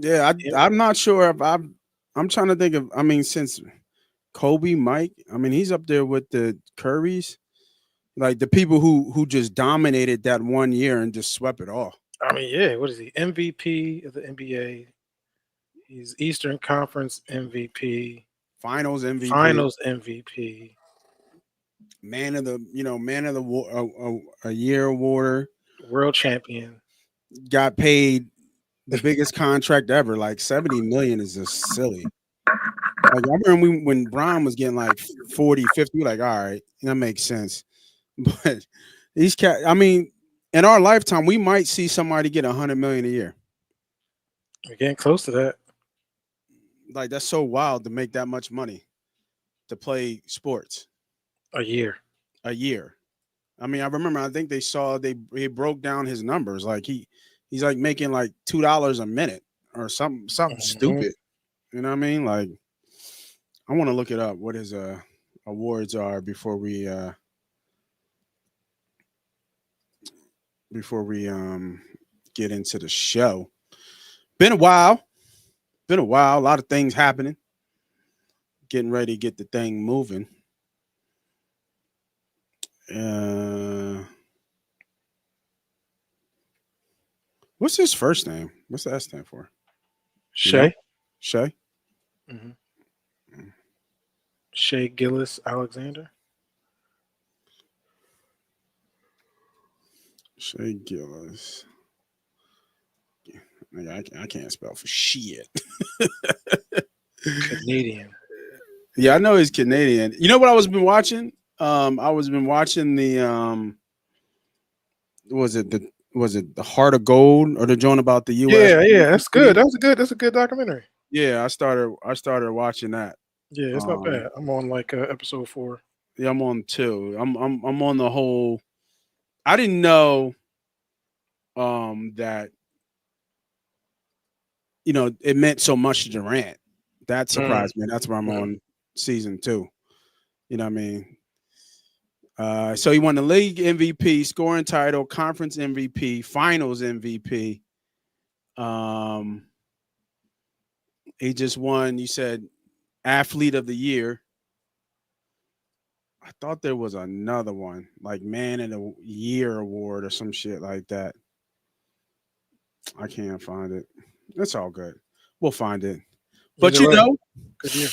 Yeah, I'm not sure if I'm trying to think of. I mean, since Kobe, Mike. I mean, he's up there with the Currys, like the people who just dominated that one year and just swept it all. I mean, yeah, what is he? MVP of the NBA. He's Eastern Conference MVP, Finals MVP, Finals MVP. man of the a year award. World champion. Got paid the biggest contract ever. Like 70 million is just silly. Like I remember when Brown was getting like 40, 50, like, all right, that makes sense. But these cat, I mean, in our lifetime, we might see somebody get 100 million a year. We're getting close to that. Like that's so wild to make that much money to play sports A year. a year. I mean, I remember. I think they broke down his numbers. Like he's like making like $2 a minute or something Mhm. stupid. You know what I mean? Like I want to look it up. What his awards are before we get into the show. Been a while. Been a while. A lot of things happening. Getting ready to get the thing moving. Uh, what's his first name? What's the S stand for? You know, Shay. Shay. hmm Shay Gillis Alexander. Shay Gillis. I can't spell for shit. Canadian. Yeah, I know he's Canadian. You know what I was been watching? I was been watching the was it the Heart of Gold or the joint about the U.S. Yeah, yeah, that's good. That's a good documentary. Yeah, I started watching that. Yeah, it's not Um, bad. I'm on like episode 4. yeah, I'm on two. I'm on the whole. I didn't know that it meant so much to Durant. That Mm, surprised me. That's where I'm mm. on season 2. You know what I mean? So he won the league MVP, scoring title, conference MVP, finals MVP. Um, he just won. You said athlete of the year. I thought there was another one, like man of the year award or some shit like that. I can't find it. It's all good. We'll find it. But Either way, good year.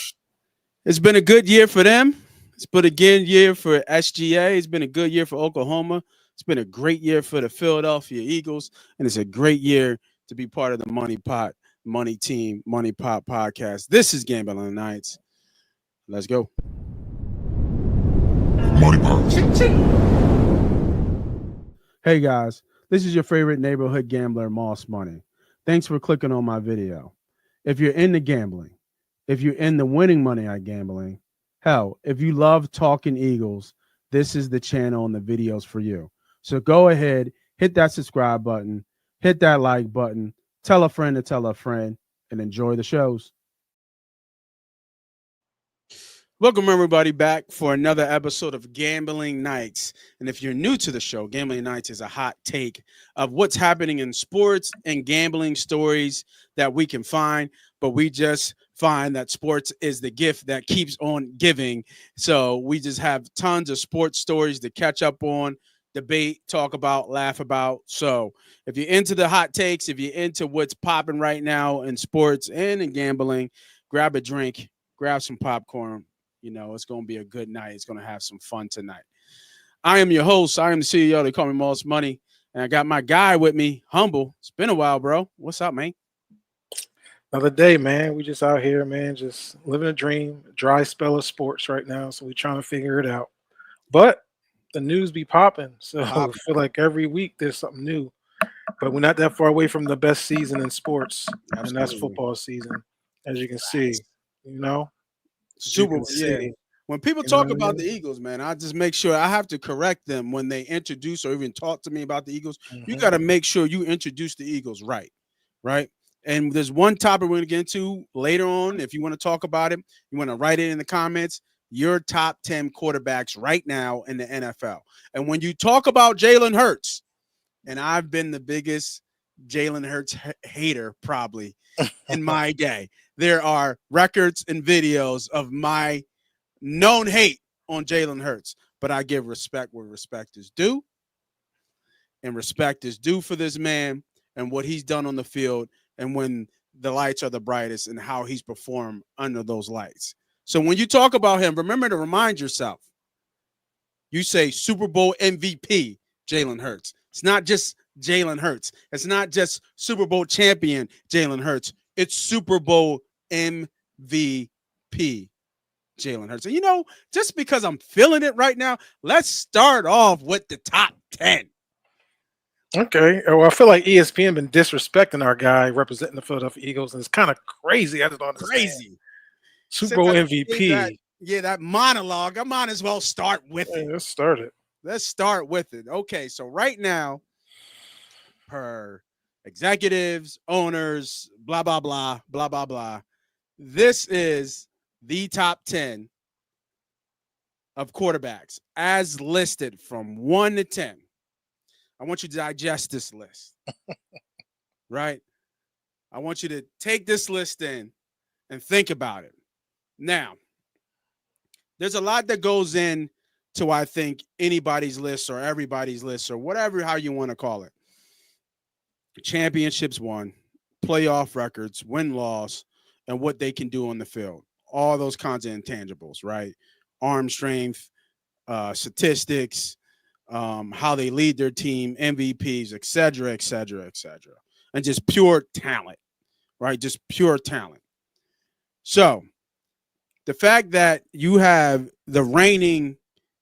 it's been a good year for them. It's been a good year for SGA. It's been a good year for Oklahoma. It's been a great year for the Philadelphia Eagles. And it's a great year to be part of the Money Pot, Money Team, Money Pot podcast. This is Gambling Nights. Let's go. Money Pot. Hey guys, this is your favorite neighborhood gambler, Moss Money. Thanks for clicking on my video. If you're into gambling, if you're into winning money at gambling, hell, if you love talking Eagles, this is the channel and the videos for you. So go ahead, hit that subscribe button, hit that like button, tell a friend to tell a friend, and enjoy the shows. Welcome, everybody, back for another episode of Gambling Nights. And if you're new to the show, Gambling Nights is a hot take of what's happening in sports and gambling stories that we can find, but we just find that sports is the gift that keeps on giving. So we just have tons of sports stories to catch up on, debate, talk about, laugh about. So if you're into the hot takes, if you're into what's popping right now in sports and in gambling, grab a drink, grab some popcorn. It's going to be a good night. It's going to have some fun tonight. I am your host. I am the CEO. They call me Moss Money. And I got my guy with me, Humble. It's been a while, bro. What's up, man? Another day, man. We just out here, man, just living a dream. Dry spell of sports right now, so we trying to figure it out. But the news be popping, so I Popping. feel like every week there's something new. But we're not that far away from the best season in sports, and that's Absolutely. football season, as you can see. You know, as you Super. can Yeah. see. When people You know talk what I about the mean? Eagles, man, I just make sure I have to correct them when they introduce or even talk to me about the Eagles. You hmm got to make sure you introduce the Eagles right. Right. And there's one topic we're going to get into later on. If you want to talk about it, you want to write it in the comments. Your top 10 quarterbacks right now in the NFL. And when you talk about Jalen Hurts, and I've been the biggest Jalen Hurts hater probably in my day. There are records and videos of my known hate on Jalen Hurts, but I give respect where respect is due, and respect is due for this man and what he's done on the field and when the lights are the brightest and how he's performed under those lights. So when you talk about him, remember to remind yourself, you say Super Bowl MVP Jalen Hurts. It's not just Jalen Hurts. It's not just Super Bowl champion Jalen Hurts. It's Super Bowl MVP Jalen Hurts. And you know, just because I'm feeling it right now, let's start off with the top 10. Okay. Well, I feel like ESPN been disrespecting our guy representing the Philadelphia Eagles, and it's kind of crazy. I just don't understand. Crazy. Super Bowl MVP. That monologue. I might as well start with it. Let's start it. Let's start with it. Okay, so right now, per executives, owners, blah, blah, blah, blah, blah, blah, this is the top 10 of quarterbacks as listed from 1 to 10. I want you to digest this list, right? I want you to take this list in and think about it. Now, there's a lot that goes in to, I think, anybody's list or everybody's list or whatever, how you want to call it. Championships won, playoff records, win-loss, and what they can do on the field. All those kinds of intangibles, right? Arm strength, statistics, how they lead their team, MVPs, et cetera, et cetera, et cetera. And just pure talent, right? Just pure talent. So the fact that you have the reigning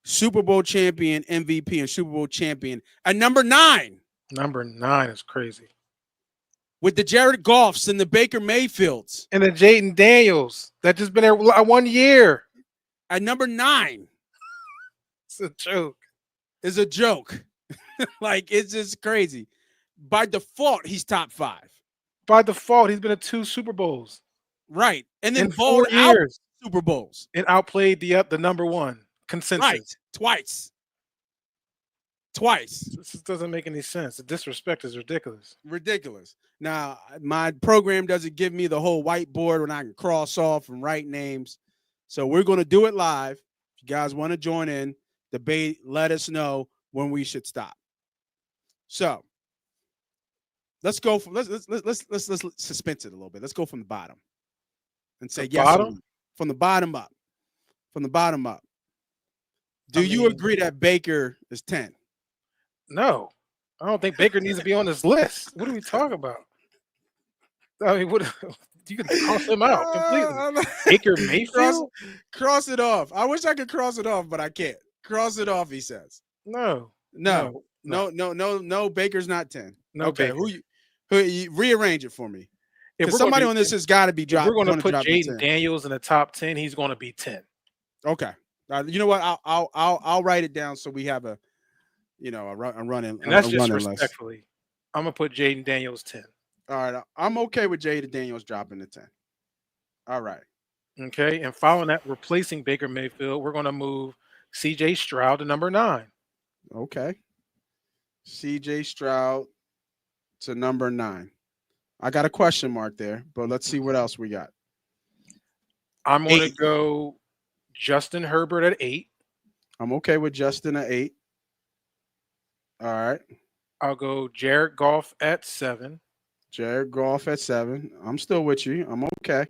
Super Bowl champion, MVP, and Super Bowl champion at number 9. Number 9 is crazy. With the Jared Goffs and the Baker Mayfields. And the Jaden Daniels that just been there 1 year. At number 9. It's a joke. Is a joke. Like, it's just crazy. By default, he's top 5. By default, he's been to 2 Super Bowls. Right. And then in 4 out years. Super Bowls. And outplayed the number 1 consensus. Right. Twice. This doesn't make any sense. The disrespect is ridiculous. Ridiculous. Now, my program doesn't give me the whole whiteboard when I can cross off and write names. So we're going to do it live. If you guys want to join in, debate, let us know when we should stop. So let's go from let's suspense it a little bit. Let's go from the bottom and say yes. Bottom? From the bottom up. From the bottom up. Do you agree that Baker is 10? No, I don't think Baker needs to be on this list. What are we talking about? I mean, what you can cross him out completely. Baker Mayfield? Cross it off. I wish I could cross it off, but I can't. Cross it off, he says. No. Baker's not 10. No, okay, Baker. who you rearrange it for me? If somebody on this has got to be dropped. We're going to put Jaden Daniels in the top 10. He's going to be 10. Okay. You know what? I'll write it down so we have a running. And that's just respectfully. List. I'm going to put Jaden Daniels 10. All right. I'm okay with Jaden Daniels dropping to 10. All right. Okay. And following that, replacing Baker Mayfield, we're going to move CJ Stroud to number 9. Okay. CJ Stroud to number 9. I got a question mark there, but let's see what else we got. I'm going to go Justin Herbert at 8. I'm okay with Justin at 8. All right. I'll go Jared Goff at 7. Jared Goff at 7. I'm still with you. I'm okay.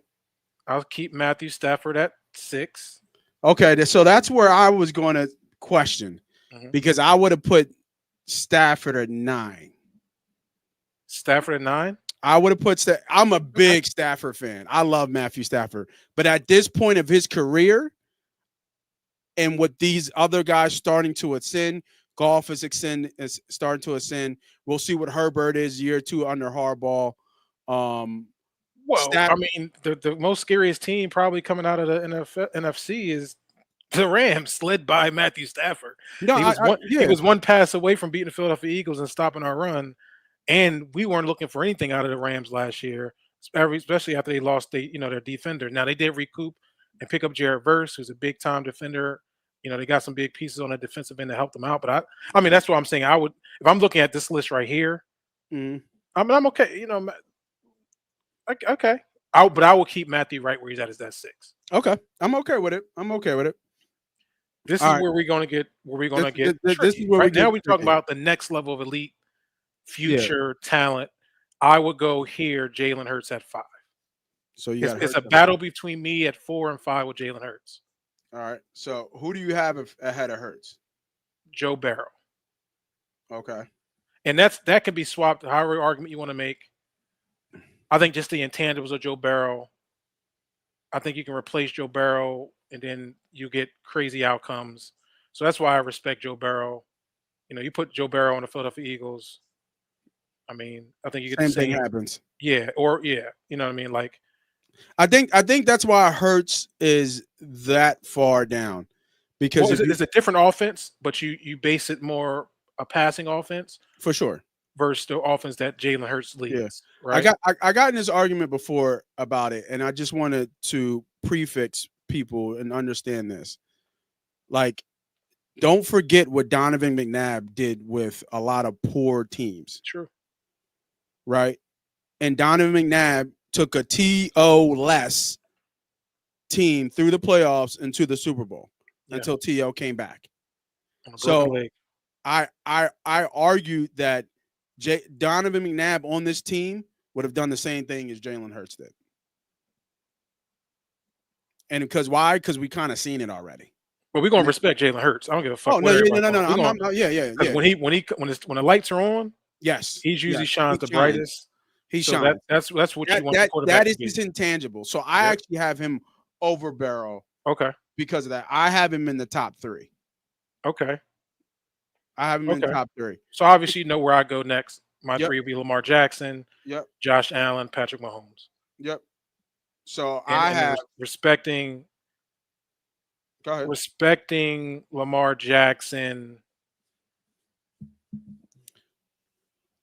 I'll keep Matthew Stafford at 6. Okay, so that's where I was going to question because I would have put Stafford at 9. Stafford at 9? I would have put I'm a big Stafford fan. I love Matthew Stafford. But at this point of his career and with these other guys starting to ascend, Goff is starting to ascend. We'll see what Herbert is year 2 under Harbaugh. I mean, the most scariest team probably coming out of the NFC is the Rams, led by Matthew Stafford. No, he was one pass away from beating the Philadelphia Eagles and stopping our run. And we weren't looking for anything out of the Rams last year, especially after they lost their defender. Now they did recoup and pick up Jared Verse, who's a big time defender. They got some big pieces on the defensive end to help them out. But I mean, that's what I'm saying. If I'm looking at this list right here, I mean, I'm okay. Okay. But I will keep Matthew right where he's at. Is that 6? Okay, I'm okay with it. I'm okay with it. This All is right, where we're going to get this is tricky. where we Right get now, we're talking tricky. about the next level of elite Yeah. future talent. I would go here. Jalen Hurts at 5. So you It's, got it's a Hurts at battle 5. between me at 4 and 5 with Jalen Hurts. All right. So who do you have ahead of Hurts? Joe Barrow, Okay. and that can be swapped. However argument you want to make. I think just the intangibles of Joe Barrow. I think you can replace Joe Barrow, and then you get crazy outcomes. So that's why I respect Joe Barrow. You put Joe Barrow on the Philadelphia Eagles. I mean, I think you get the Same thing same. happens. Yeah, or yeah, you know what I mean. Like, I think that's why Hurts is that far down. Because well, if you it's a different offense, but you base it more a passing offense for sure. versus the offense that Jalen Hurts Yeah. leads. I Right? got I got in this argument before about it, and I just wanted to prefix people and understand this. Like, don't forget what Donovan McNabb did with a lot of poor teams, True. right? And Donovan McNabb took a TO less team through the playoffs into the Super Bowl Yeah. until TO came back. On a broken So leg. I argue that Donovan McNabb on this team would have done the same thing as Jalen Hurts did. And because why? Because we kind of seen it already. But we're gonna respect Jalen Hurts. I don't give a fuck Oh no, what yeah, everybody no, no, calls. no. We're gonna Yeah, yeah, because yeah. when the lights are on, Yes, he usually yes. shines the brightest. He So shines. that's what you want the That quarterback is to be. his intangible. So I Yep. actually have him over Barrow Okay. because of that. I have him in the top 3. Okay. I have him in Okay. top 3. So obviously you know where I go next. My Yep, 3 will be Lamar Jackson, yep, Josh Allen, Patrick Mahomes. yep. So And I and then have. respecting Go ahead. Lamar Jackson.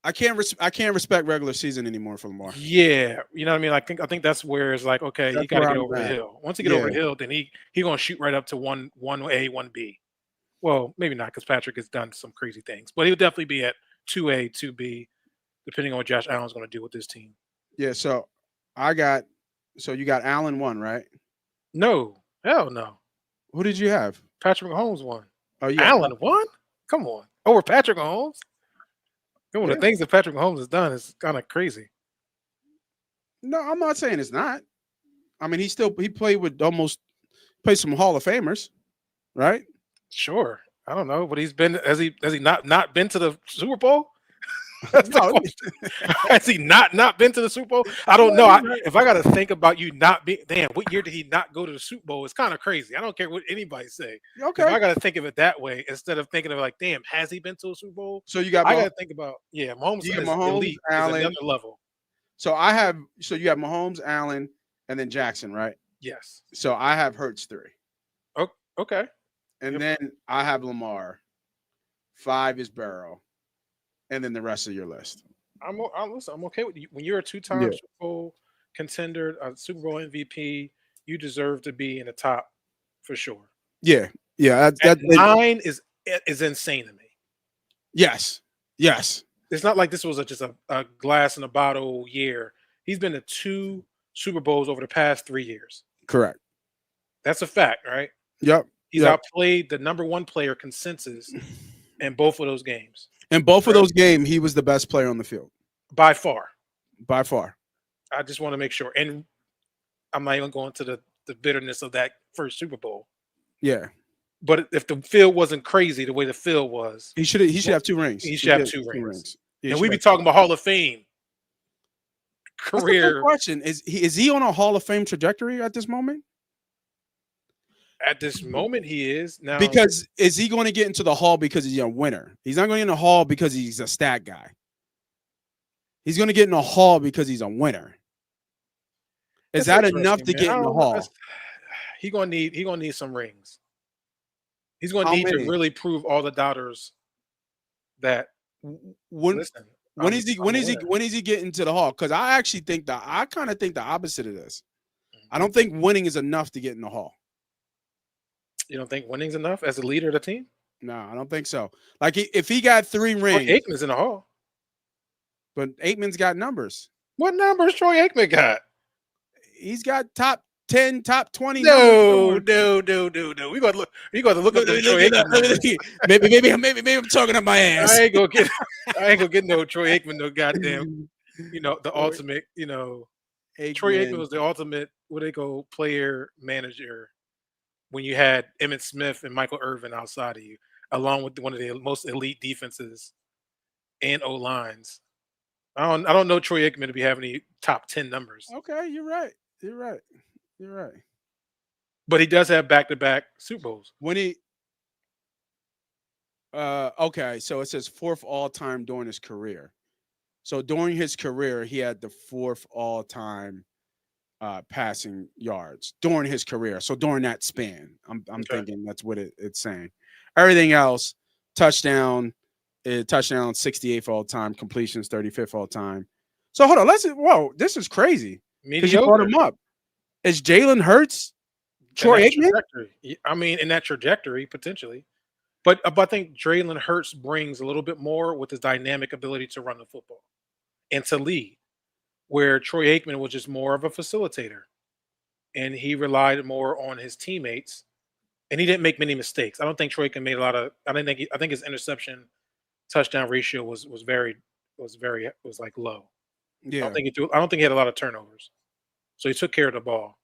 I can't respect regular season anymore for Lamar. Yeah, you know what I mean? I think that's where it's like, okay, you That's gotta where get I'm over the at. hill. Once you get Yeah, over the hill, then he gonna shoot right up to one A, 1B. Well, maybe not because Patrick has done some crazy things, but he'll definitely be at 2A, 2B, depending on what Josh Allen's going to do with this team. yeah. So I got. So you got Allen 1, right? No, hell no. Who did you have? Patrick Mahomes won. Oh, you got. Allen won? Come on. Over Patrick Mahomes? Come on, Yeah. the things that Patrick Mahomes has done is kind of crazy. No, I'm not saying it's not. I mean, he played some Hall of Famers, right? Sure. I don't know, but has he not been to the Super Bowl? That's the No, question. Has he not been to the Super Bowl? I don't know. If I got to think about you not being, damn, what year did he not go to the Super Bowl? It's kind of crazy. I don't care what anybody say. If okay. I got to think of it that way instead of thinking of like, damn, has he been to a Super Bowl? So you got I got to think about, Mahomes you is got Mahomes, elite, Allen. is another level. So you have Mahomes, Allen, and then Jackson, right? Yes. So I have Hurts 3, Oh, okay. and then I have Lamar. 5 is Barrow, and then the rest of your list. Listen, I'm okay with you. When you're a two-time Yeah. Super Bowl contender, a Super Bowl MVP, you deserve to be in the top for sure. Yeah, yeah. At 9 is insane to me. Yes, yes. It's not like this was just a glass in a bottle year. He's been to 2 Super Bowls over the past 3 years. Correct. That's a fact, right? Yep. He's yep. outplayed the number 1 player consensus in both of those games. In both of those games, he was the best player on the field. By far. By far. I just want to make sure. And I'm not even going to the bitterness of that first Super Bowl. Yeah. But if the field wasn't crazy the way the field was, he should have 2 rings. He should have 2 rings. Yeah, and we be talking about Hall of Fame career. That's a good question. Is he on a Hall of Fame trajectory at this moment? At this moment, he is now. Because is he going to get into the Hall because he's a winner? He's not going in the Hall because he's a stat guy. He's going to get in the Hall because he's a winner. Is that enough to get in the Hall? He gonna need some rings. He's gonna need to really prove all the doubters that. When is he getting to the Hall? Because I kind of think the opposite of this. I don't think winning is enough to get in the Hall. You don't think winning's enough as a leader of the team? No, I don't think so. Like if he got 3 rings, Aikman's in the Hall. But Aikman's got numbers. What numbers Troy Aikman got? He's got top 10, top 20 numbers No, somewhere. no, no, no, no. We got to look. We got to look up them Look Troy it up. Aikman numbers. Maybe I'm talking up my ass. I ain't gonna get. I ain't gonna get no Troy Aikman. No goddamn. The Troy ultimate. Troy Aikman Aikman. was the ultimate. What they go player manager when you had Emmitt Smith and Michael Irvin outside of you, along with one of the most elite defenses and O lines. I don't know Troy Aikman to be having any top 10 numbers, Okay, you're right. You're right. You're right. but he does have back-to-back Super Bowls. When he okay, so it says fourth all time during his career. So during his career, he had the fourth all time passing yards during his career. So during that span, I'm Okay. thinking that's what it's saying. Everything else, touchdown, touchdown 68th all time, completions 35th all time. So hold on, whoa, this is crazy because you brought Mediocre. him up. Is Jalen Hurts In Troy that Aikman? trajectory. I mean, in that trajectory, potentially. But I think Jalen Hurts brings a little bit more with his dynamic ability to run the football and to lead, where Troy Aikman was just more of a facilitator, and he relied more on his teammates, and he didn't make many mistakes. I don't think Troy Aikman made a lot of. I think his interception touchdown ratio was like low. Yeah. I don't think he had a lot of turnovers, so he took care of the ball.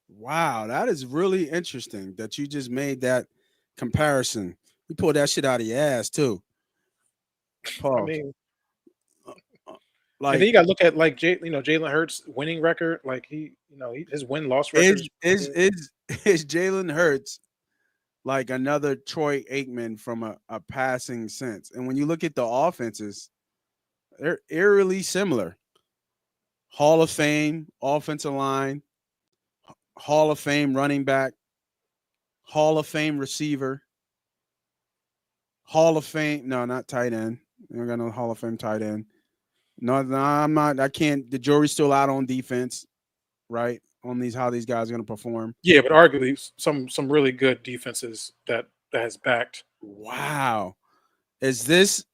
Wow, that is really interesting that you just made that comparison. You pulled that shit out of your ass too. I Pause. mean, and then Like you got to look at like Jalen Hurts' winning record. Like his win loss record is is is good. is is Jalen Hurts like another Troy Aikman from a passing sense? And when you look at the offenses, they're eerily similar. Hall of Fame offensive line, Hall of Fame running back, Hall of Fame receiver, Hall of Fame. No, not tight end. I don't got no Hall of Fame tight end. No, I'm not. I can't. The jury's still out on defense, right? On how these guys are going to perform. Yeah, but arguably some really good defenses that has backed. Wow. Is this?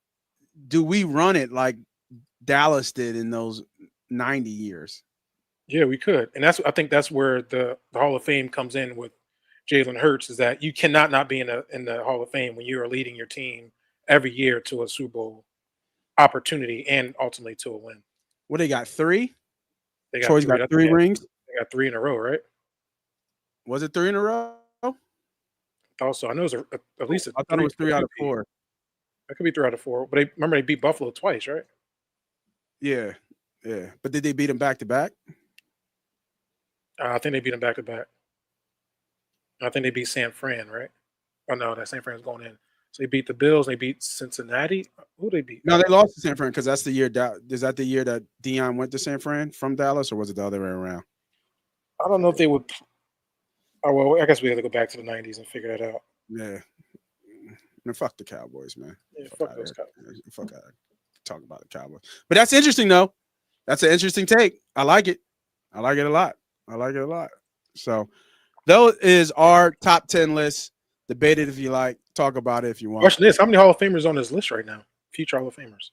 Do we run it like Dallas did in those 90 years? Yeah, we could, and I think that's where the Hall of Fame comes in with Jalen Hurts is that you cannot not be in the Hall of Fame when you are leading your team every year to a Super Bowl opportunity and ultimately to a win. What they got? Three? They got Troy's three. got I think three rings. they got three in a row, right? Was it three in a row? Also, I know it was at least a I thought it three. was three out of four. That could be 3 out of 4. But remember they beat Buffalo twice, right? Yeah. Yeah. But did they beat them back to back? I think they beat them back to back. I think they beat San Fran, right? Oh no, that San Fran's going in. So they beat the Bills. They beat Cincinnati. Who they beat? No, they lost to San Fran because that's the year. Is that the year that Dion went to San Fran from Dallas, or was it the other way around? I don't know if they would. Oh well, I guess we have to go back to the '90s and figure that out. Yeah. Man, fuck the Cowboys, man. Yeah, Fuck fuck those Cowboys. Fuck out. Talk about the Cowboys. But that's interesting, though. That's an interesting take. I like it. I like it a lot. I like it a lot. So, that is our top 10 list. Debate it if you like. Talk about it if you want. Question is, how many Hall of Famers on this list right now? Future Hall of Famers.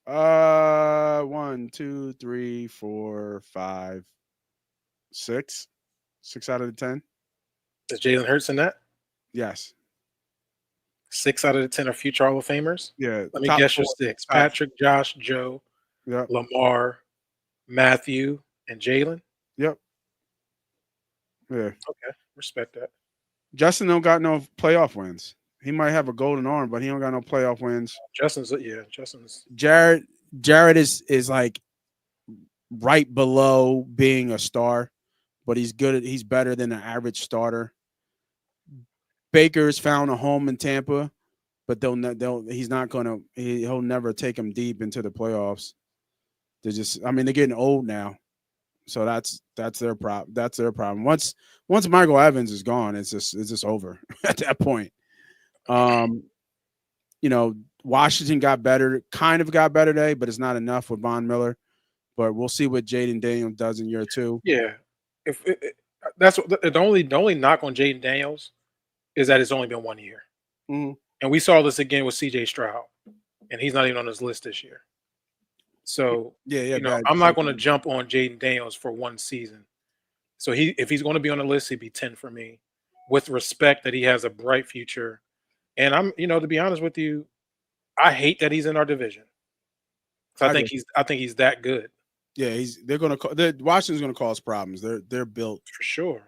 1, 2, 3, 4, 5, 6. 6 out of the 10. Is Jalen Hurts in that? Yes. 6 out of the 10 are future Hall of Famers. Yeah. Let me guess your 6. Patrick, Josh, Joe, Yep. Lamar, Matthew, and Jalen. Yep. Yeah. Okay, respect that. Justin don't got no playoff wins. He might have a golden arm, but he don't got no playoff wins. Justin's. Jared is like right below being a star, but he's better than an average starter. Baker's found a home in Tampa, but he'll never take them deep into the playoffs. They're getting old now. So that's their problem. That's their problem. Once Michael Evans is gone, it's just over at that point. Washington got better today, but it's not enough with Von Miller. But we'll see what Jaden Daniels does in year 2. Yeah, that's the only knock on Jaden Daniels is that it's only been 1 year, Mm-hmm. and we saw this again with C.J. Stroud. and he's not even on his list this year. So, Yeah, bad. I'm not going to jump on Jaden Daniels for one season. So if he's going to be on the list, he'd be 10 for me, with respect that he has a bright future. And to be honest with you, I hate that he's in our division. I think he's that good. Yeah, Washington's gonna cause problems. They're built for sure.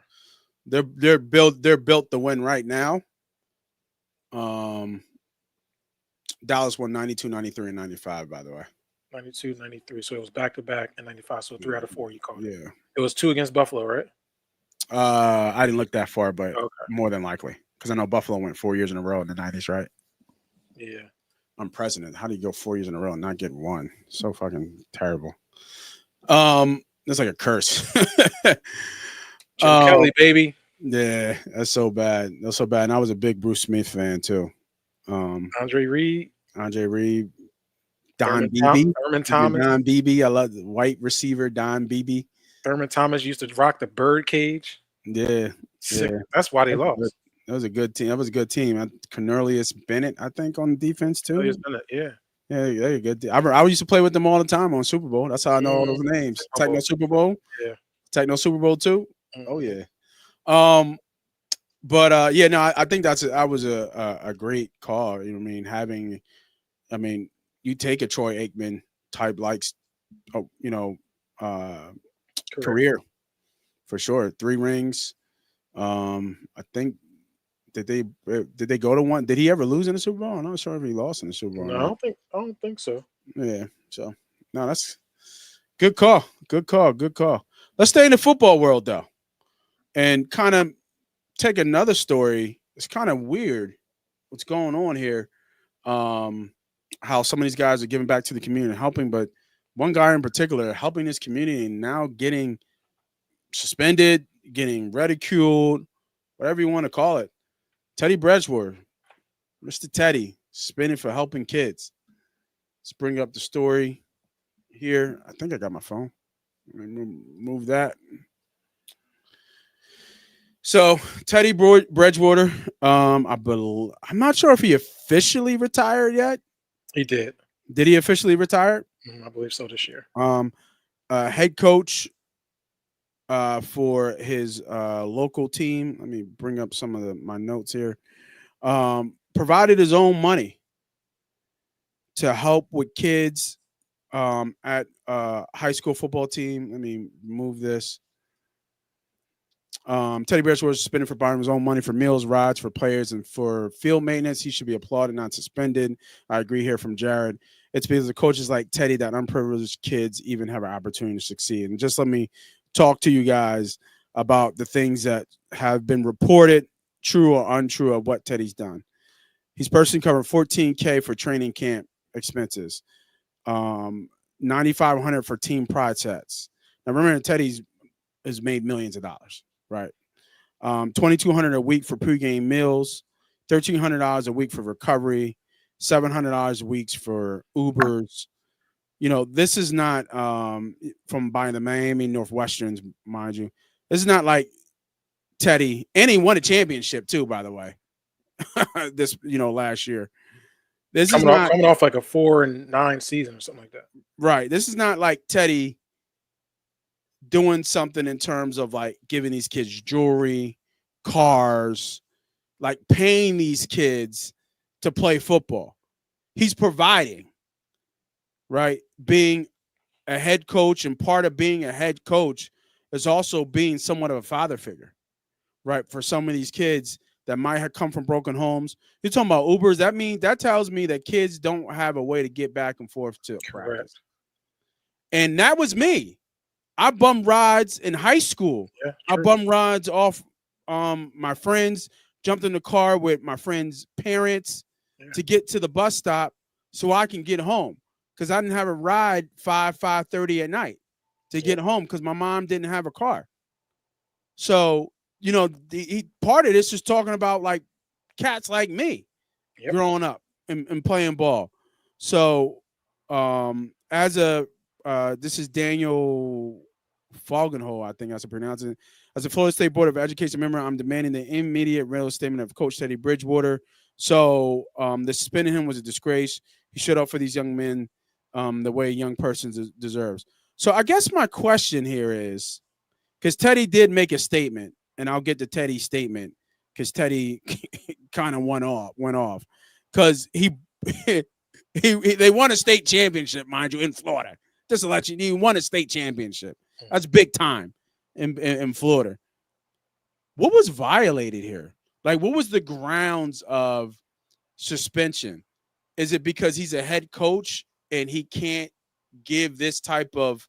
They're built to win right now. Dallas won 92, 93, and 95, by the way. 92, 93. So it was back to back, and 95. So 3 out of 4 you called it. Yeah. It was 2 against Buffalo, right? I didn't look that far, but more than likely, because I know Buffalo went 4 years in a row in the 90s, right? Yeah. I'm president. How do you go 4 years in a row and not get one? So fucking terrible. It's like a curse. Jim Kelly, baby. Yeah, that's so bad. That's so bad. And I was a big Bruce Smith fan too. Andre Reed, Don Beebe, Thurman Thomas, Don Beebe. I love the white receiver Don Beebe. Thurman Thomas used to rock the bird cage. Yeah, sick. Yeah. That's why they lost. That was a good team. That was a good team. Cornelius Bennett, I think, on defense too. Cornelius Bennett, yeah. Yeah, they're good. I used to play with them all the time on Super Bowl. That's how I know all those names. Techno Super Bowl. Yeah. Techno Super Bowl too. Mm-hmm. Oh yeah. I think that was a great call. You know what I mean? You take a Troy Aikman type career for sure. 3 rings. I think did they go to one? Did he ever lose in the Super Bowl? I'm not sure if he lost in the Super Bowl. No, I don't think so. Yeah. So no, that's good call. Good call. Let's stay in the football world though, and kind of take another story. It's kind of weird what's going on here. How some of these guys are giving back to the community and helping, but one guy in particular helping his community and now getting suspended, getting ridiculed, whatever you want to call it. Teddy Bridgewater, Mr. Teddy, suspended for helping kids. Let's bring up the story here. I think I got my phone. Let me move that. So Teddy Bridgewater, I'm not sure if he officially retired yet. He did. Did he officially retire? I believe so this year. Head coach for his local team. Let me bring up some of my notes here. Provided his own money to help with kids at high school football team. Let me move this. Teddy Bridgewater was suspended for borrowing his own money for meals, rides for players, and for field maintenance. He should be applauded, not suspended. I agree here from Jared. It's because of coaches like Teddy that unprivileged kids even have an opportunity to succeed. And just let me talk to you guys about the things that have been reported, true or untrue, of what Teddy's done. He's personally covered $14,000 for training camp expenses, $9,500 for team pride sets. Now, remember, Teddy's has made millions of dollars. Right. $2,200 a week for pregame meals, $1,300 a week for recovery, $700 a week for Ubers. This is not from buying the Miami Northwesterns, mind you. This is not like Teddy, and he won a championship too, by the way. Last year. This is coming off like a 4-9 season or something like that. Right. This is not like Teddy doing something in terms of like giving these kids jewelry, cars, like paying these kids to play football. He's providing, right? Being a head coach, and part of being a head coach is also being somewhat of a father figure, right? For some of these kids that might have come from broken homes. You're talking about Ubers. That tells me that kids don't have a way to get back and forth to practice. And that was me. I bummed rides in high school. Yeah, I bummed rides off my friends, jumped in the car with my friends' parents to get to the bus stop so I can get home, because I didn't have a ride 5:30 at night to get home because my mom didn't have a car. So, part of this is talking about like cats like me growing up and playing ball. So this is Daniel Falgenhole, I think that's how to pronounce it. As a Florida State Board of Education member, I'm demanding the immediate real statement of Coach Teddy Bridgewater. So the suspending him was a disgrace. He showed up for these young men the way a young person deserves. So I guess my question here is, because Teddy did make a statement, and I'll get to Teddy's statement because Teddy kind of went off because they won a state championship, mind you, in Florida. Just to let you, he won a state championship. That's big time in Florida. What was violated here? Like, what was the grounds of suspension? Is it because he's a head coach and he can't give this type of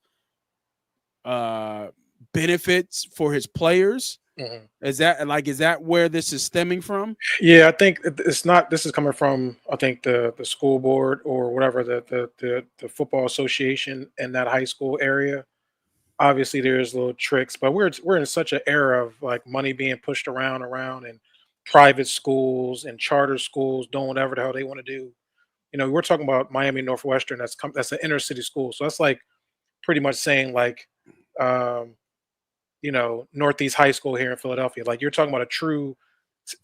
benefits for his players? Mhm. Is that where this is stemming from? Yeah, I think it's not. This is coming from, I think, the school board or whatever, the football association in that high school area. Obviously, there's little tricks, but we're in such an era of like money being pushed around, and private schools and charter schools doing whatever the hell they want to do. We're talking about Miami Northwestern. That's an inner city school, so that's like pretty much saying like, um, Northeast High School here in Philadelphia. Like you're talking about a true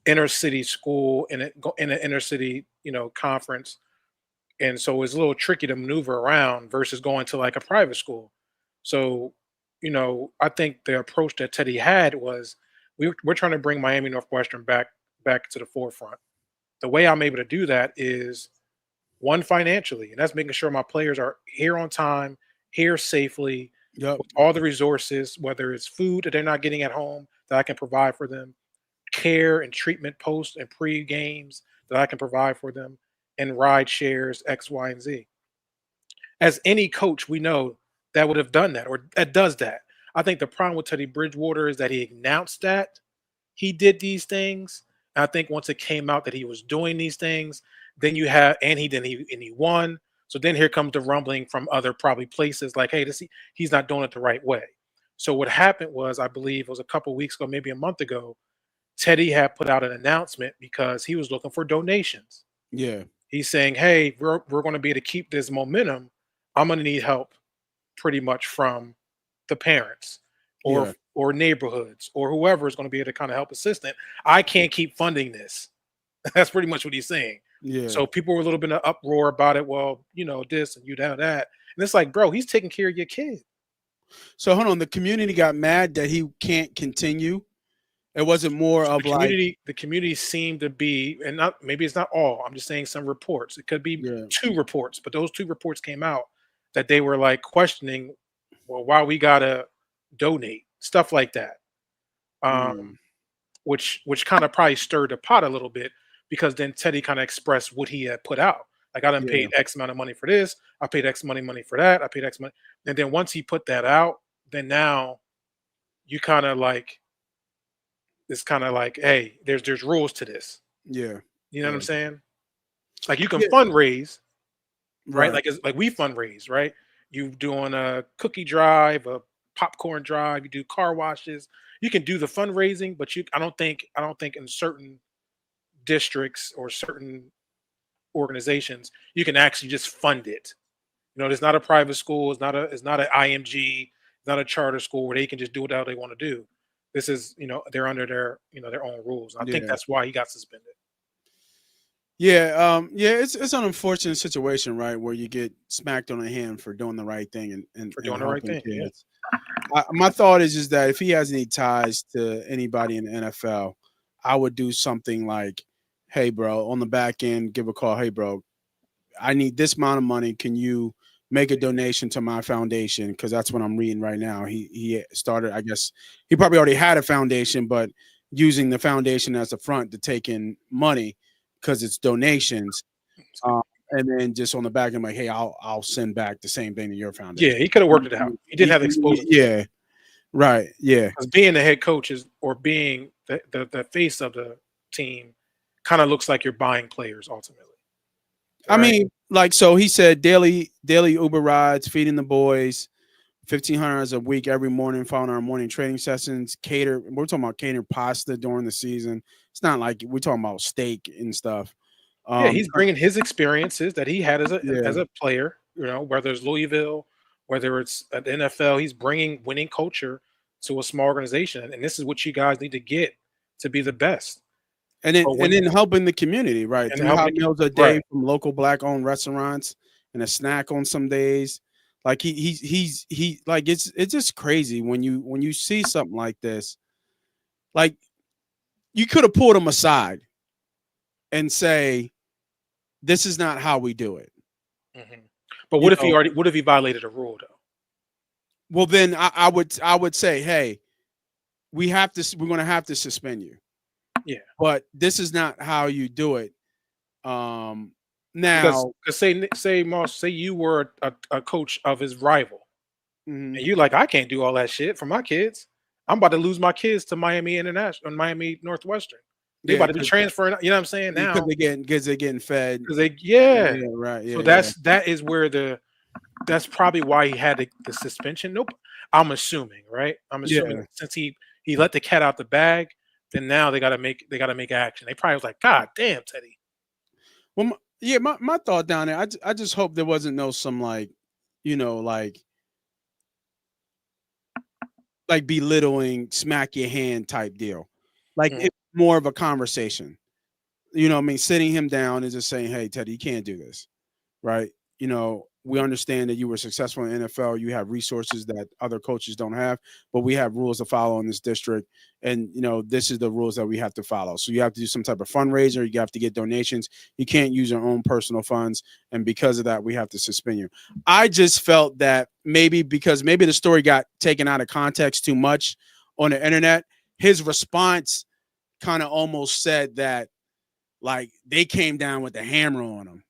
inner city school in an inner city, conference. And so it's a little tricky to maneuver around versus going to like a private school. So, I think the approach that Teddy had was we're trying to bring Miami Northwestern back to the forefront. The way I'm able to do that is one, financially, and that's making sure my players are here on time, here safely, Yep. with all the resources, whether it's food that they're not getting at home that I can provide for them, care and treatment post and pre games that I can provide for them, and ride shares X, Y, and Z. As any coach we know that would have done that or that does that. I think the problem with Teddy Bridgewater is that he announced that he did these things. And I think once it came out that he was doing these things, then you have, and he won. So then here comes the rumbling from other probably places like, hey, he's not doing it the right way. So what happened was, I believe it was a couple weeks ago, maybe a month ago, Teddy had put out an announcement because he was looking for donations. Yeah. He's saying, hey, we're going to be able to keep this momentum. I'm going to need help pretty much from the parents or Yeah. or neighborhoods or whoever is going to be able to kind of help assist it. I can't keep funding this. That's pretty much what he's saying. Yeah. So people were a little bit of uproar about it. Well, this and you that. And it's like, bro, he's taking care of your kid. So hold on. The community got mad that he can't continue. It wasn't more So of like, the community seemed to be, and not, maybe it's not all. I'm just saying some reports. It could be yeah, two reports, but those two reports came out that they were like questioning, well, why we gotta donate, stuff like that. mm, Which kind of probably stirred the pot a little bit because then Teddy kind of expressed what he had put out. Like, I done yeah, paid X amount of money for this, I paid X money for that, I paid X money. And then once he put that out, then now you kind of like, it's kind of like, hey, there's rules to this. yeah, You know what yeah, I'm saying? Like you can yeah. fundraise, right? Right. Like it's like we fundraise, right? You doing a cookie drive, a popcorn drive, you do car washes. You can do the fundraising, but I don't think in certain districts or certain organizations you can actually just fund it. There's not a private school, it's not an IMG, it's not a charter school where they can just do whatever they want to do. This is, they're under their own rules. And I think Yeah. that's why he got suspended Yeah. Yeah. It's an unfortunate situation, right, where you get smacked on the hand for doing the right thing and for and doing the right helping thing. Yeah. kids. My thought is just that if he has any ties to anybody in the NFL, I would do something like, "Hey, bro, on the back end, give a call. Hey, bro, I need this amount of money. Can you make a donation to my foundation?" Because that's what I'm reading right now. He started. I guess he probably already had a foundation, but using the foundation as a front to take in money because it's donations. And then just on the back, I'm like, hey, I'll send back the same thing to your Yeah, foundation. he could have worked it out. He didn't have to expose it to them. Yeah, right. Yeah. Because being the head coach is, or being the face of the team, kind of looks like you're buying players ultimately, I right? mean, like, so he said daily Uber rides, feeding the boys, 1,500 a week every morning, following our morning training sessions. Cater. We're talking about cater pasta during the season. It's not like we're talking about steak and stuff. Yeah, Um, he's bringing his experiences that he had as a yeah, as a player. Whether it's Louisville, whether it's at the NFL, he's bringing winning culture to a small organization, and this is what you guys need to get to be the best. And then But when helping the community, right? and 3 helping hot the meals a right. day from local black-owned restaurants and a snack on some days. Like he like it's just crazy when you see something like this. Like you could have pulled him aside and say, "This is not how we do it." Mhm. But You know, what if he violated a rule though? well then I would say, "Hey, we're going to have to suspend you." Yeah. But this is not how you do it. Um Because now, say Moss, say you were a coach of his rival, mhm, and you like, I can't do all that shit for my kids. I'm about to lose my kids to Miami International and Miami Northwestern. They yeah, about to be transferring. You know what I'm saying because now? they're getting fed. Because yeah. Yeah, right. So Yeah, yeah, that is where that's probably why he had the suspension. Nope. I'm assuming, right? I'm assuming yeah. since he let the cat out the bag, then now they gotta make action. They probably was like, God damn, Teddy. Well, my thought down there. I just hope there wasn't no some like, you know, like belittling, smack your hand type deal. Like Mhm. it's more of a conversation. You know, what I mean, sitting him down and just saying, "Hey, Teddy, you can't do this." Right? You know, we understand that you were successful in the NFL. You have resources that other coaches don't have, but we have rules to follow in this district. And, you know, this is the rules that we have to follow. So you have to do some type of fundraiser. You have to get donations. You can't use your own personal funds. And because of that, we have to suspend you. I just felt that because maybe the story got taken out of context too much on the internet, his response kind of almost said that, like, they came down with the hammer on him,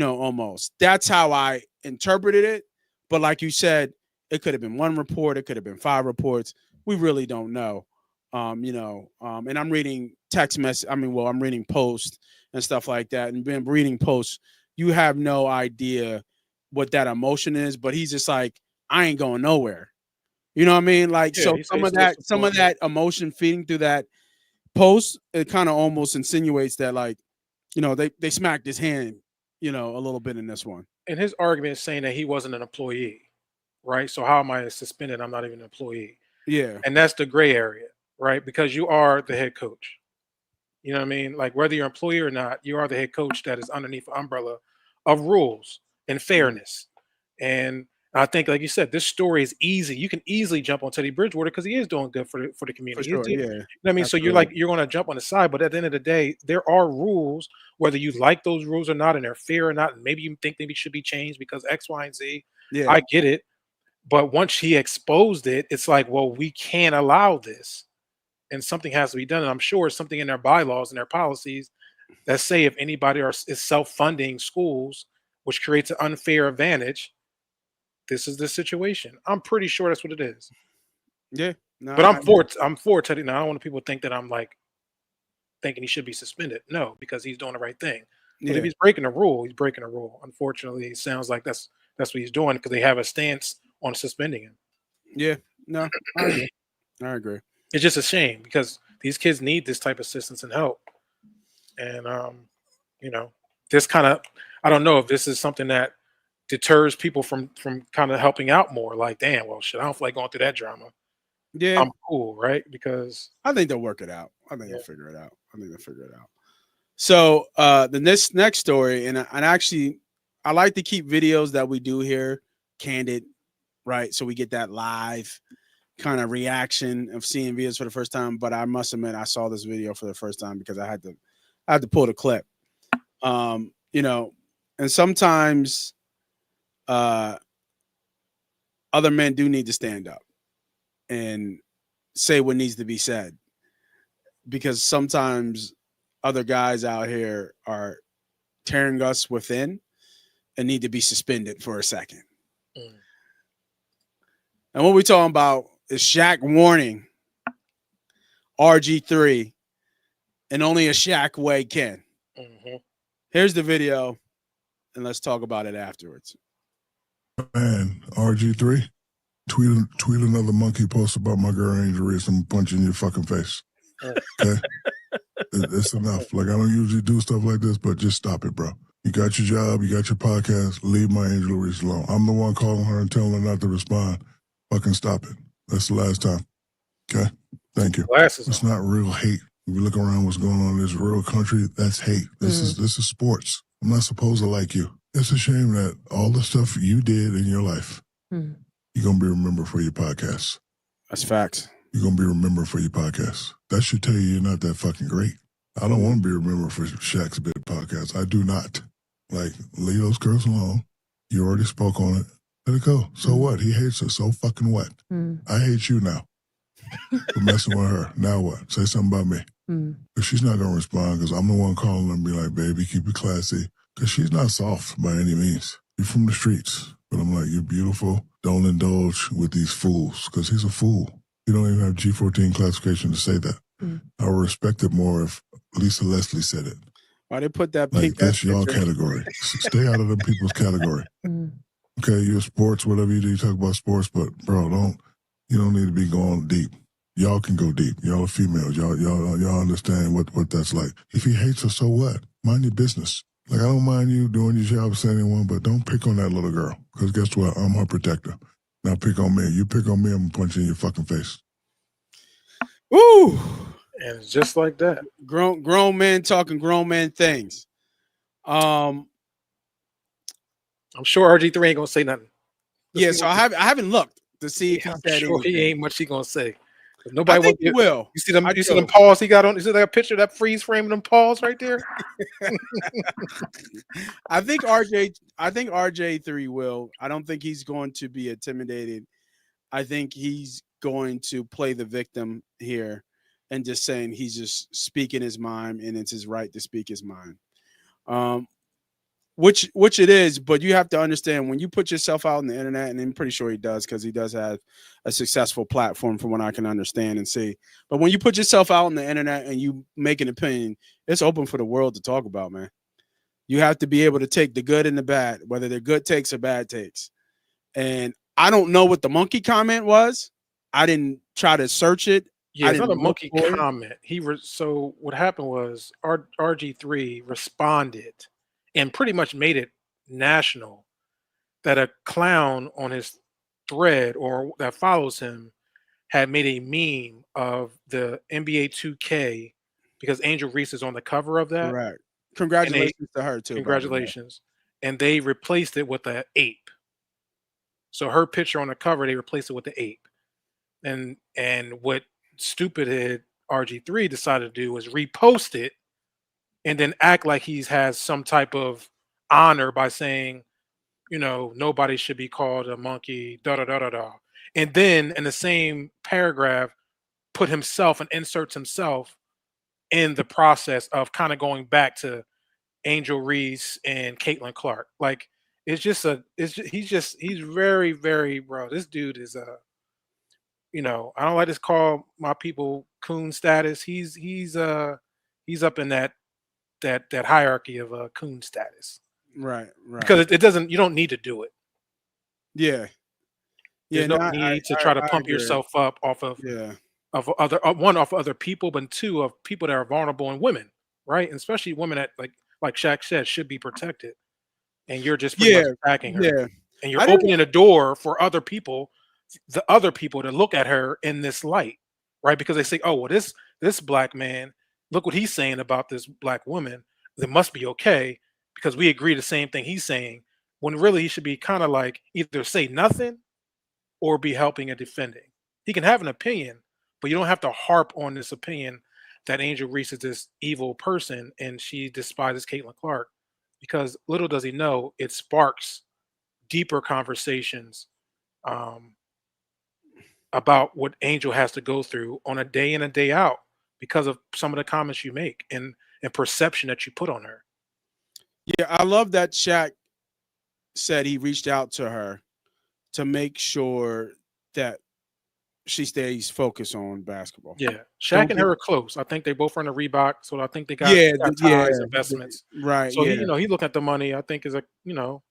almost. That's how I interpreted it. But like you said, it could have been one report, it could have been 5 reports. We really don't know. And I'm reading text message. I'm reading posts and stuff like that. And been reading posts, you have no idea what that emotion is, but he's just like, I ain't going nowhere. You know what I mean? Like, Yeah, so he said some he's of still supporting it. that emotion feeding through that post, it kind of almost insinuates that, like, they smacked his hand, a little bit in this one. And his argument is saying that he wasn't an employee, right? So how am I suspended? I'm not even an employee. Yeah, And that's the gray area, right? Because you are the head coach. You know what I mean? Like whether you're an employee or not, you are the head coach that is underneath the umbrella of rules and mhm, fairness. And I think, like you said, this story is easy. You can easily jump on Teddy Bridgewater because he is doing good for the for community. sure. You Yeah, know what I mean? So absolutely, you're going to jump on the side, but at the end of the day, there are rules, whether you like those rules or not, and they're fair or not, and maybe you think maybe should be changed because X, Y, and Z. yeah, I get it, but once he exposed it, it's like, well, we can't allow this, and something has to be done. And I'm sure it's something in their bylaws and their policies that say if anybody is self-funding schools, which creates an unfair advantage, this is the situation. I'm pretty sure that's what it is. yeah. No, But I'm for Teddy. Now I don't want people to think that I'm like thinking he should be suspended. No, because he's doing the right thing. But if yeah, he's breaking a rule, he's breaking a rule. Unfortunately, it sounds like that's what he's doing because they have a stance on suspending him. yeah. No, I agree. I agree. It's just a shame because these kids need this type of assistance and help. And you know, this kind of I don't know if this is something that deters people from kind of helping out more. Like, damn, well, shit, I don't feel like going through that drama. Yeah, I'm cool, right? Because I think they'll work it out. I think yeah, they'll figure it out. I think they'll figure it out. So the next story, and actually, I like to keep videos that we do here candid, right? So we get that live kind of reaction of seeing videos for the first time. But I must admit, I saw this video for the first time because I had to pull the clip. Um, you know, and sometimes uh other men do need to stand up and say what needs to be said, because sometimes other guys out here are tearing us within and need to be suspended for a second. mm, And what we're talking about is Shaq warning RG3, and only a Shaq way can. mhm. Here's the video, and let's talk about it afterwards. Man, RG3, tweet another monkey post about my girl Angel Reese. I'm punching your fucking face. Okay? It's enough. Like, I don't usually do stuff like this, but just stop it, bro. You got your job, you got your podcast, leave my Angel Reese alone. I'm the one calling her and telling her not to respond. Fucking stop it. That's the last time. Okay? Thank you. Glasses It's on. not real hate. If you look around what's going on in this real country, that's hate. This is sports. I'm not supposed to like you. It's a shame that all the stuff you did in your life, you're going to be remembered for your podcast. That's facts. You're going to be remembered for your podcast. That should tell you you're not that fucking great. I don't want to be remembered for Shaq's Bit podcast. I do not. Like, leave those girls alone. You already spoke on it. Let it go. So what? He hates her. So fucking what? I hate you now for messing with her. Now what? Say something about me. But she's not going to respond because I'm the one calling her and be like, baby, keep it classy. Because she's not soft by any means. You're from the streets. But I'm like, you're beautiful. Don't indulge with these fools because he's a fool. You don't even have G14 classification to say that. I would respect it more if Lisa Leslie said it. Why they put that like, pink? That's y'all category. Stay out of them people's category. Okay, you're sports, whatever you do, you talk about sports, but bro, you don't need to be going deep. Y'all can go deep. Y'all are females. Y'all understand what that's like. If he hates her, so what? Mind your business. Like, I don't mind you doing your job as anyone, but don't pick on that little girl. Because guess what? I'm her protector. Now pick on me. You pick on me, I'm going to punch you in your fucking face. Woo! And it's just like that. Grown men talking grown man things. I'm sure RG3 ain't gonna say nothing. Yeah, so I haven't looked to see if he I'm said sure anything. he ain't much he gonna say. I think he will. You see them? You see them paws he got on? You see that picture, that freeze frame of them paws right there? I think RJ3 will. I don't think he's going to be intimidated. I think he's going to play the victim here and just saying he's just speaking his mind and it's his right to speak his mind. Which it is, but you have to understand when you put yourself out on the internet, and I'm pretty sure he does because he does have a successful platform from what I can understand and see. But when you put yourself out on the internet and you make an opinion, it's open for the world to talk about, man. You have to be able to take the good and the bad, whether they're good takes or bad takes. And I don't know what the monkey comment was. I didn't try to search it. Yeah, it's not a monkey comment. So what happened was RG3 responded and pretty much made it national that a clown on his thread or that follows him had made a meme of the NBA 2K because Angel Reese is on the cover of that. Right. Congratulations to her too. Congratulations. And they replaced it with an ape. So her picture on the cover, they replaced it with the ape. And what stupidhead RG3 decided to do was repost it and then act like he has some type of honor by saying, nobody should be called a monkey, da-da-da-da-da. And then in the same paragraph, put himself and inserts himself in the process of kind of going back to Angel Reese and Caitlin Clark. Like, he's very, very, bro, this dude is I don't like to call my people coon status. He's up in that hierarchy of coon status. Right. Because it doesn't, you don't need to do it. Yeah. There's no need to try to pump yourself up off of other people, but two of people that are vulnerable and women, right? And especially women that like Shaq said should be protected. And you're just pretty much attacking her. Yeah. And you're opening a door for other people, the other people to look at her in this light, right? Because they say, oh, well, this black man, look what he's saying about this black woman. It must be okay because we agree the same thing he's saying, when really he should be kind of like either say nothing or be helping and defending. He can have an opinion, but you don't have to harp on this opinion that Angel Reese is this evil person and she despises Caitlin Clark, because little does he know it sparks deeper conversations about what Angel has to go through on a day in and day out because of some of the comments you make and perception that you put on her. Yeah, I love that Shaq said he reached out to her to make sure that she stays focused on basketball. Yeah, Shaq and her are close. I think they both run a Reebok, so I think they got ties, investments. Right. So he look at the money. I think is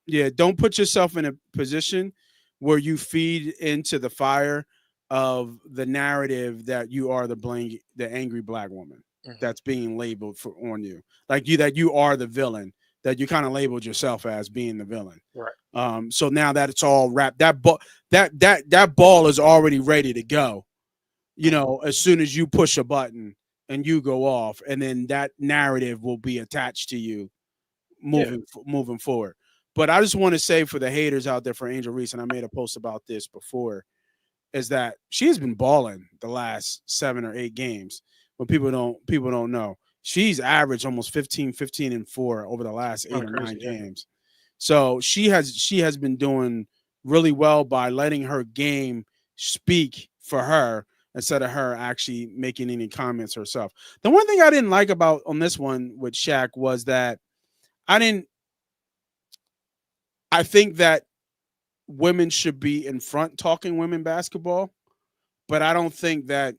Yeah, don't put yourself in a position where you feed into the fire of the narrative that you are the angry black woman that's being labeled on you, that you are the villain, that you kind of labeled yourself as being the villain. Right. So now that it's all wrapped, that ball is already ready to go. As soon as you push a button and you go off, and then that narrative will be attached to you moving forward. But I just want to say for the haters out there for Angel Reese, and I made a post about this before, is that she has been balling the last 7 or 8 games. When people don't know, she's averaged almost 15 and 4 over the last 8 or 9 games. So she has been doing really well by letting her game speak for her instead of her actually making any comments herself. The one thing I didn't like about on this one with Shaq was that I think that women should be in front talking women basketball, but I don't think that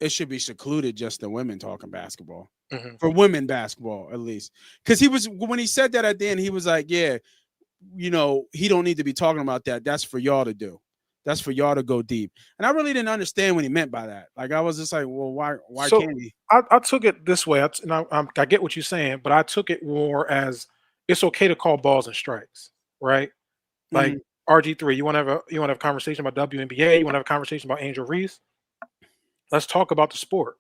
it should be secluded just to women talking basketball. For women basketball, at least. Because when he said that at the end, he was like, yeah, he don't need to be talking about that. That's for y'all to do. That's for y'all to go deep. And I really didn't understand what he meant by that. Like, I was just like, well, why can't he? I took it this way. I get what you're saying, but I took it more as it's okay to call balls and strikes, right? Like RG3, you want to have a conversation about WNBA? You want to have a conversation about Angel Reese? Let's talk about the sport.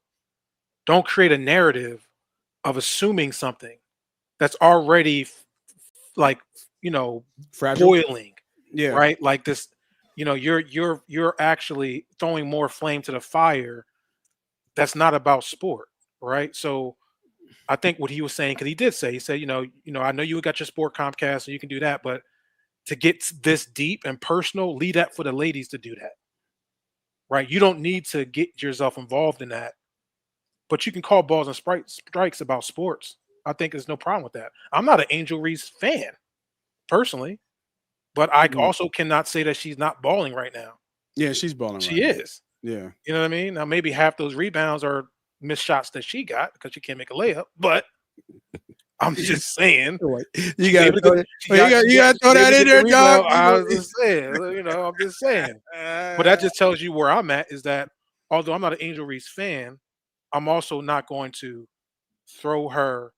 Don't create a narrative of assuming something that's already Fragile. boiling, right? Like this, you're actually throwing more flame to the fire. That's not about sport, right? So I think what he was saying, because he said, I know you got your sport Comcast, so you can do that, but to get this deep and personal, leave that for the ladies to do that, right? You don't need to get yourself involved in that, but you can call balls and strikes about sports. I think there's no problem with that. I'm not an Angel Reese fan personally, but I also cannot say that she's not balling right now. Yeah, she's balling. She is. Yeah. You know what I mean? Now maybe half those rebounds are missed shots that she got because she can't make a layup, but I'm just saying. You got to throw that in there, dog. I was just saying, I'm just saying. But that just tells you where I'm at, is that although I'm not an Angel Reese fan, I'm also not going to throw her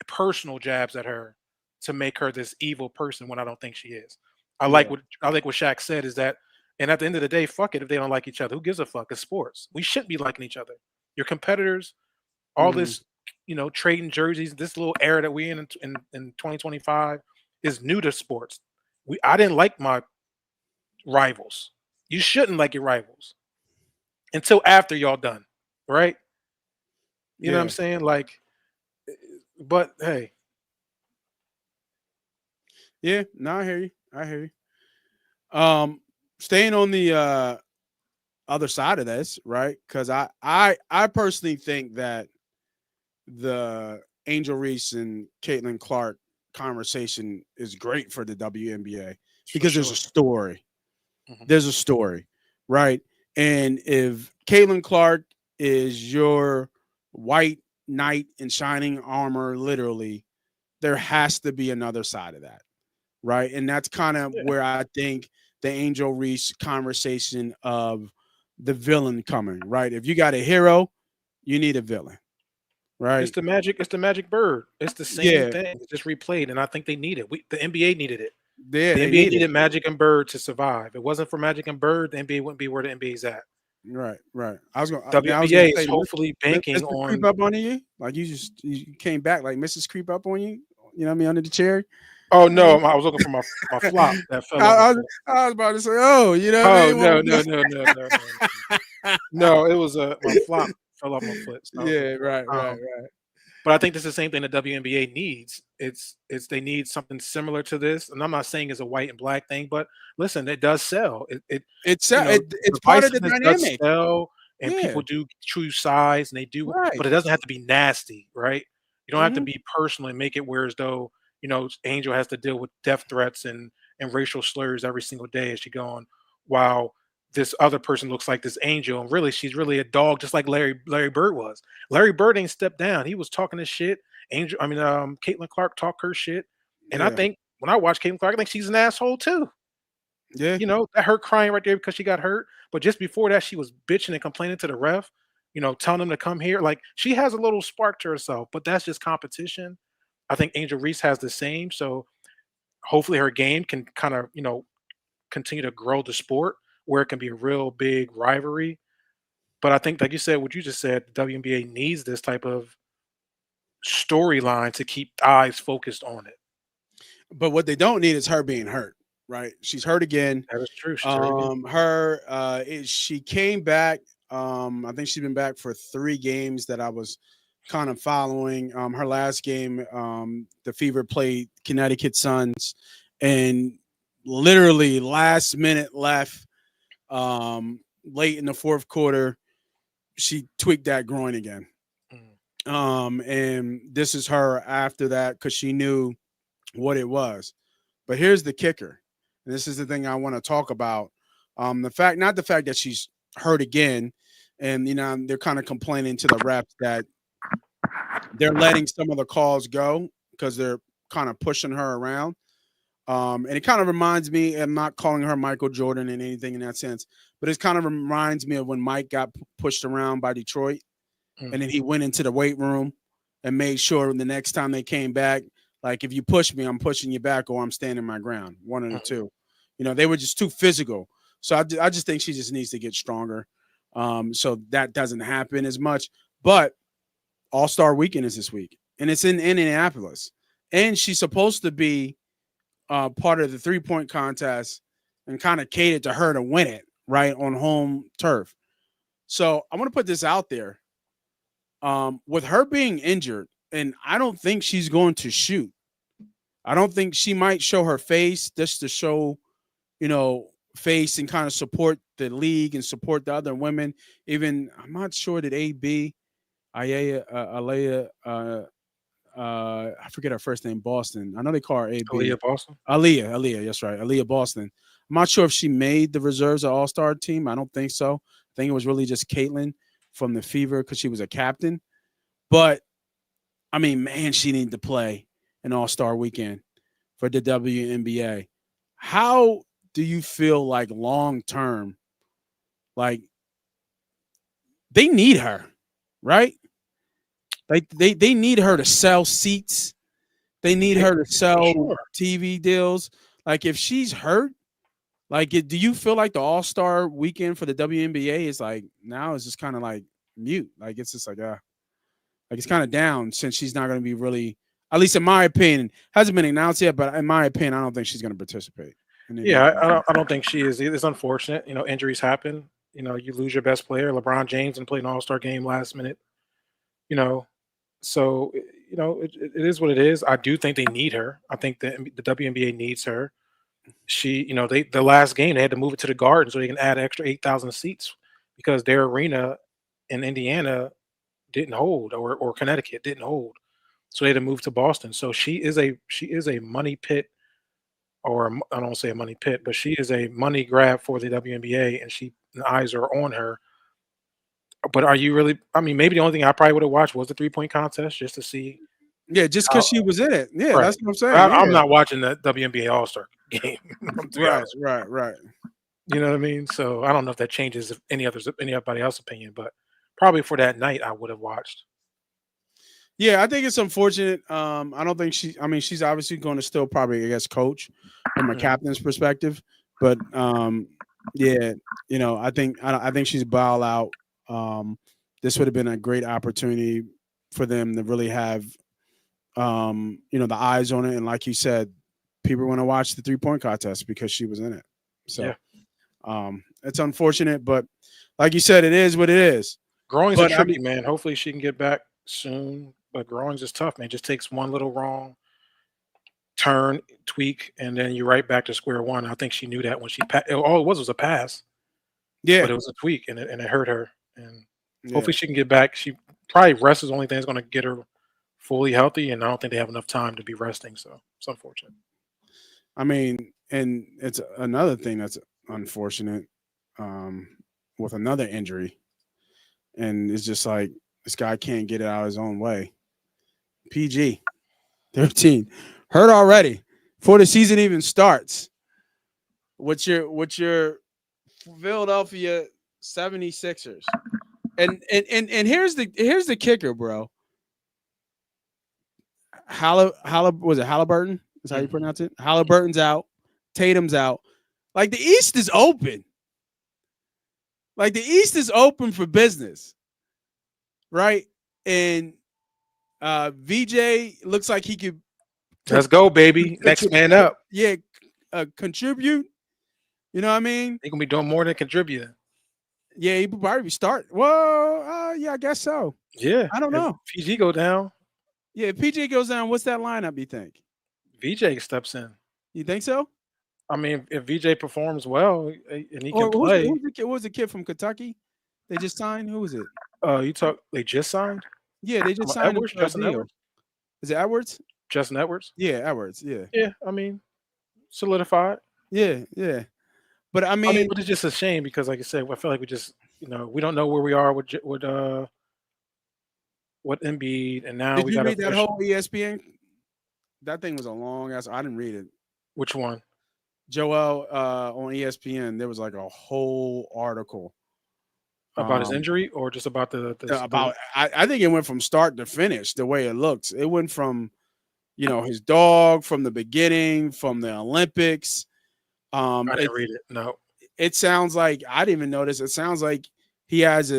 personal jabs at her to make her this evil person when I don't think she is. I like what Shaq said, is that, and at the end of the day, fuck it if they don't like each other. Who gives a fuck? It's sports. We shouldn't be liking each other. Your competitors, all this, trading jerseys, this little era that we're in 2025 is new to sports. I didn't like my rivals. You shouldn't like your rivals until after y'all done, right? You know what I'm saying? Like, but hey. Yeah, no, I hear you. Staying on the other side of this, right? Because I personally think that the Angel Reese and Caitlin Clark conversation is great for the WNBA because there's a story. There's a story, right? And if Caitlin Clark is your white knight in shining armor, literally, there has to be another side of that, right? And that's kind of where I think the Angel Reese conversation of the villain coming, right? If you got a hero, you need a villain, right? It's the magic bird. It's the same thing. It's just replayed, and I think they need it. The NBA needed it. Yeah, the NBA needed Magic and Bird to survive. If it wasn't for Magic and Bird, the NBA wouldn't be where the NBA's at. Right. I was going. WNBA is hopefully banking on creep up on you. Like you came back like Mrs. Creep up on you. You know what I mean, under the chair. Oh no, I was looking for my flop that fell. I was about to say, you know. Oh no. No, it was my flop fell off my foot. So. Yeah, right. But I think this is the same thing the WNBA needs. It's they need something similar to this, and I'm not saying it's a white and black thing, but listen, it does sell. It's part of the dynamic. Sell, and people do choose sides, and they do, but it doesn't have to be nasty, right? You don't have to be personal and make it where as though Angel has to deal with death threats and racial slurs every single day as she going, while this other person looks like this angel, and really she's really a dog, just like Larry Bird was. Larry Bird ain't stepped down. He was talking his shit. Caitlin Clark talked her shit, and I think when I watch Caitlin Clark, I think she's an asshole too. Yeah, that her crying right there because she got hurt, but just before that, she was bitching and complaining to the ref, telling him to come here. Like, she has a little spark to herself, but that's just competition. I think Angel Reese has the same, so hopefully her game can kind of continue to grow the sport, where it can be a real big rivalry. But I think, like you said, what you just said, the WNBA needs this type of storyline to keep eyes focused on it. But what they don't need is her being hurt, right? She's hurt again. That is true. She's hurt again. She came back. I think she's been back for 3 games that I was kind of following. Her last game, the Fever played Connecticut Suns, and literally last minute left, late in the fourth quarter, she tweaked that groin again. And this is her after that because she knew what it was. But here's the kicker, and this is the thing I want to talk about. Not the fact that she's hurt again, and they're kind of complaining to the refs that they're letting some of the calls go because they're kind of pushing her around. And it kind of reminds me, I'm not calling her Michael Jordan and anything in that sense, but it kind of reminds me of when Mike got pushed around by Detroit, and then he went into the weight room and made sure the next time they came back, like, if you push me, I'm pushing you back, or I'm standing my ground. One of the two. They were just too physical. So I just think she just needs to get stronger. So that doesn't happen as much. But All Star Weekend is this week, and it's in Indianapolis, and she's supposed to be part of the 3-point contest and kind of catered to her to win it, right, on home turf. So I'm going to put this out there. With her being injured, and I don't think she's going to shoot. I don't think she might show her face just to show, face and kind of support the league and support the other women. Even I'm not sure that Alea, I forget her first name, Boston. I know they call her AB. Aaliyah Boston? Aaliyah, that's right. Aaliyah Boston. I'm not sure if she made the reserves of All-Star team. I don't think so. I think it was really just Caitlin from the Fever because she was a captain. But, I mean, man, she needed to play an All-Star Weekend for the WNBA. How do you feel like long-term, like, they need her, right? Like, they need her to sell seats. They need her to sell TV deals. Like, if she's hurt, like, do you feel like the All-Star Weekend for the WNBA is like, now it's just kind of like mute? Like, it's just like it's kind of down since she's not going to be really, at least in my opinion, hasn't been announced yet, but in my opinion, I don't think she's going to participate. Yeah, I don't think she is. It's unfortunate. Injuries happen. You lose your best player, LeBron James, and played an All-Star game last minute. So it is what it is. I do think they need her. I think the WNBA needs her. She, the last game they had to move it to the Garden so they can add extra 8,000 seats because their arena in Indiana didn't hold, or Connecticut didn't hold, so they had to move to Boston. So she is a money pit, or I don't say a money pit, but she is a money grab for the WNBA, and the eyes are on her. But are you really? I mean, maybe the only thing I probably would have watched was the 3-point contest just to see. Yeah, just because she was in it. Yeah, right. That's what I'm saying. I'm not watching the WNBA All Star game. Right. You know what I mean? So I don't know if that changes anybody else's opinion, but probably for that night I would have watched. Yeah, I think it's unfortunate. I don't think she's obviously going to still probably, I guess, coach from a captain's perspective. But yeah, I think she's bowed out. This would have been a great opportunity for them to really have, the eyes on it. And like you said, people want to watch the 3-point contest because she was in it. So it's unfortunate, but like you said, it is what it is. Growing's a tricky, man. Hopefully she can get back soon, but growing's is tough, man. It just takes one little wrong turn, tweak, and then you're right back to square one. I think she knew that when she all it was a pass. Yeah. But it was a tweak, and it hurt her. And hopefully she can get back. She probably rest is the only thing that's going to get her fully healthy, and I don't think they have enough time to be resting, so it's unfortunate. I mean, and it's another thing that's unfortunate with another injury, and it's just like this guy can't get it out of his own way. PG 13 hurt already before the season even starts. What's your Philadelphia 76ers? And here's the kicker, bro. Was it Halliburton? Is how you pronounce it? Halliburton's out. Tatum's out. Like, the East is open. Like the East is open for business, right? And VJ looks like he could. Let's go, baby. Next man up. Yeah, contribute. You know what I mean? They're gonna be doing more than contributing. Yeah, he would probably start. Well, yeah, I guess so. Yeah, I don't know. If PG go down, Yeah, if PJ goes down, what's that lineup? You think? VJ steps in. You think so? I mean, if VJ performs well and he Or can play, who was the kid from Kentucky? They just signed. Who was it? they just signed Yeah, they just signed Edwards, a Justin deal. Edwards. Is it Edwards? Justin Edwards. Yeah, Edwards. Yeah. Yeah, I mean, solidified. Yeah. But I mean, but it's just a shame because, like I said, I feel like we just, we don't know where we are with Embiid, and now did we you got read that whole ESPN? That thing was a long ass. I didn't read it. Which one? Joel on ESPN. There was like a whole article about his injury, or just about the about. I think it went from start to finish. The way it looks, it went from, his dog from the beginning, from the Olympics. I didn't read it. No. It sounds like I didn't even notice. It sounds like he has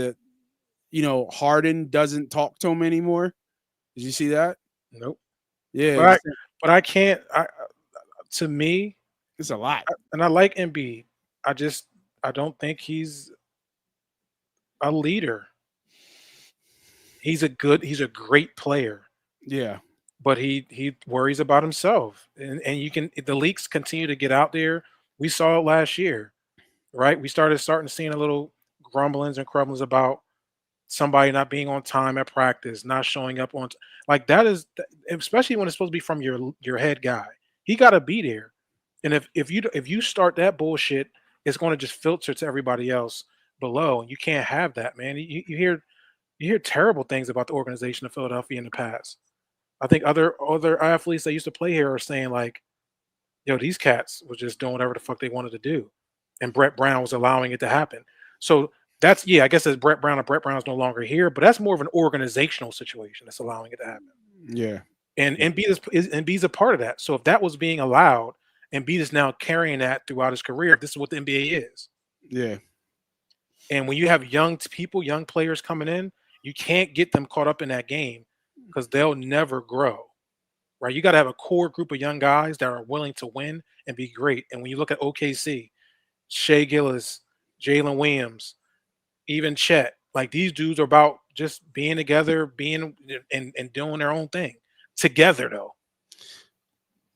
Harden doesn't talk to him anymore. Did you see that? Nope. Yeah, but I can't. To me, it's a lot. And I like Embiid. I don't think he's a leader. He's a great player. Yeah. But he worries about himself. And the leaks continue to get out there. We saw it last year, right? We starting seeing a little grumblings and crumblings about somebody not being on time at practice, not showing up on like that is, especially when it's supposed to be from your head guy. He got to be there. And if you start that bullshit, it's going to just filter to everybody else below. And you can't have that, man. You hear terrible things about the organization of Philadelphia in the past. I think other athletes that used to play here are saying like, yo, these cats were just doing whatever the fuck they wanted to do. And Brett Brown was allowing it to happen. So that's, I guess it's Brett Brown, and Brett Brown's no longer here, but that's more of an organizational situation that's allowing it to happen. Yeah. And Embiid's a part of that. So if that was being allowed, Embiid is now carrying that throughout his career. This is what the NBA is. Yeah. And when you have young players coming in, you can't get them caught up in that game because they'll never grow, right? You got to have a core group of young guys that are willing to win and be great. And when you look at OKC, Shea Gillis, Jalen Williams, even Chet, like these dudes are about just being together, being and doing their own thing together, though.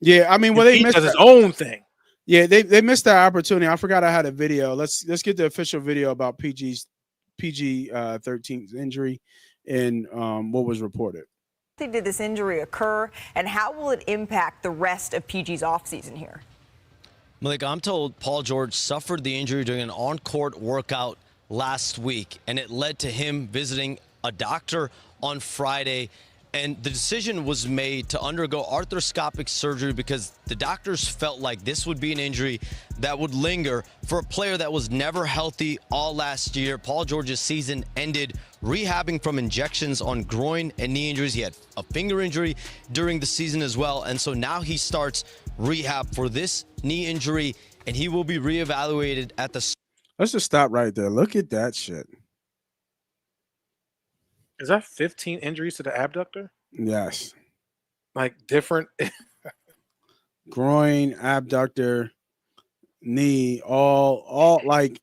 Yeah, I mean, he does his own thing. Yeah, they missed that opportunity. I forgot I had a video. Let's get the official video about PG 13's injury and what was reported. Did this injury occur, and how will it impact the rest of PG's offseason here? Malik, I'm told Paul George suffered the injury during an on-court workout last week, and it led to him visiting a doctor on Friday. And the decision was made to undergo arthroscopic surgery because the doctors felt like this would be an injury that would linger for a player that was never healthy all last year. Paul George's season ended rehabbing from injections on groin and knee injuries. He had a finger injury during the season as well. And so now he starts rehab for this knee injury, and he will be reevaluated at the... Let's just stop right there. Look at that shit. Is that 15 injuries to the abductor? Yes. Like different groin, abductor, knee, all like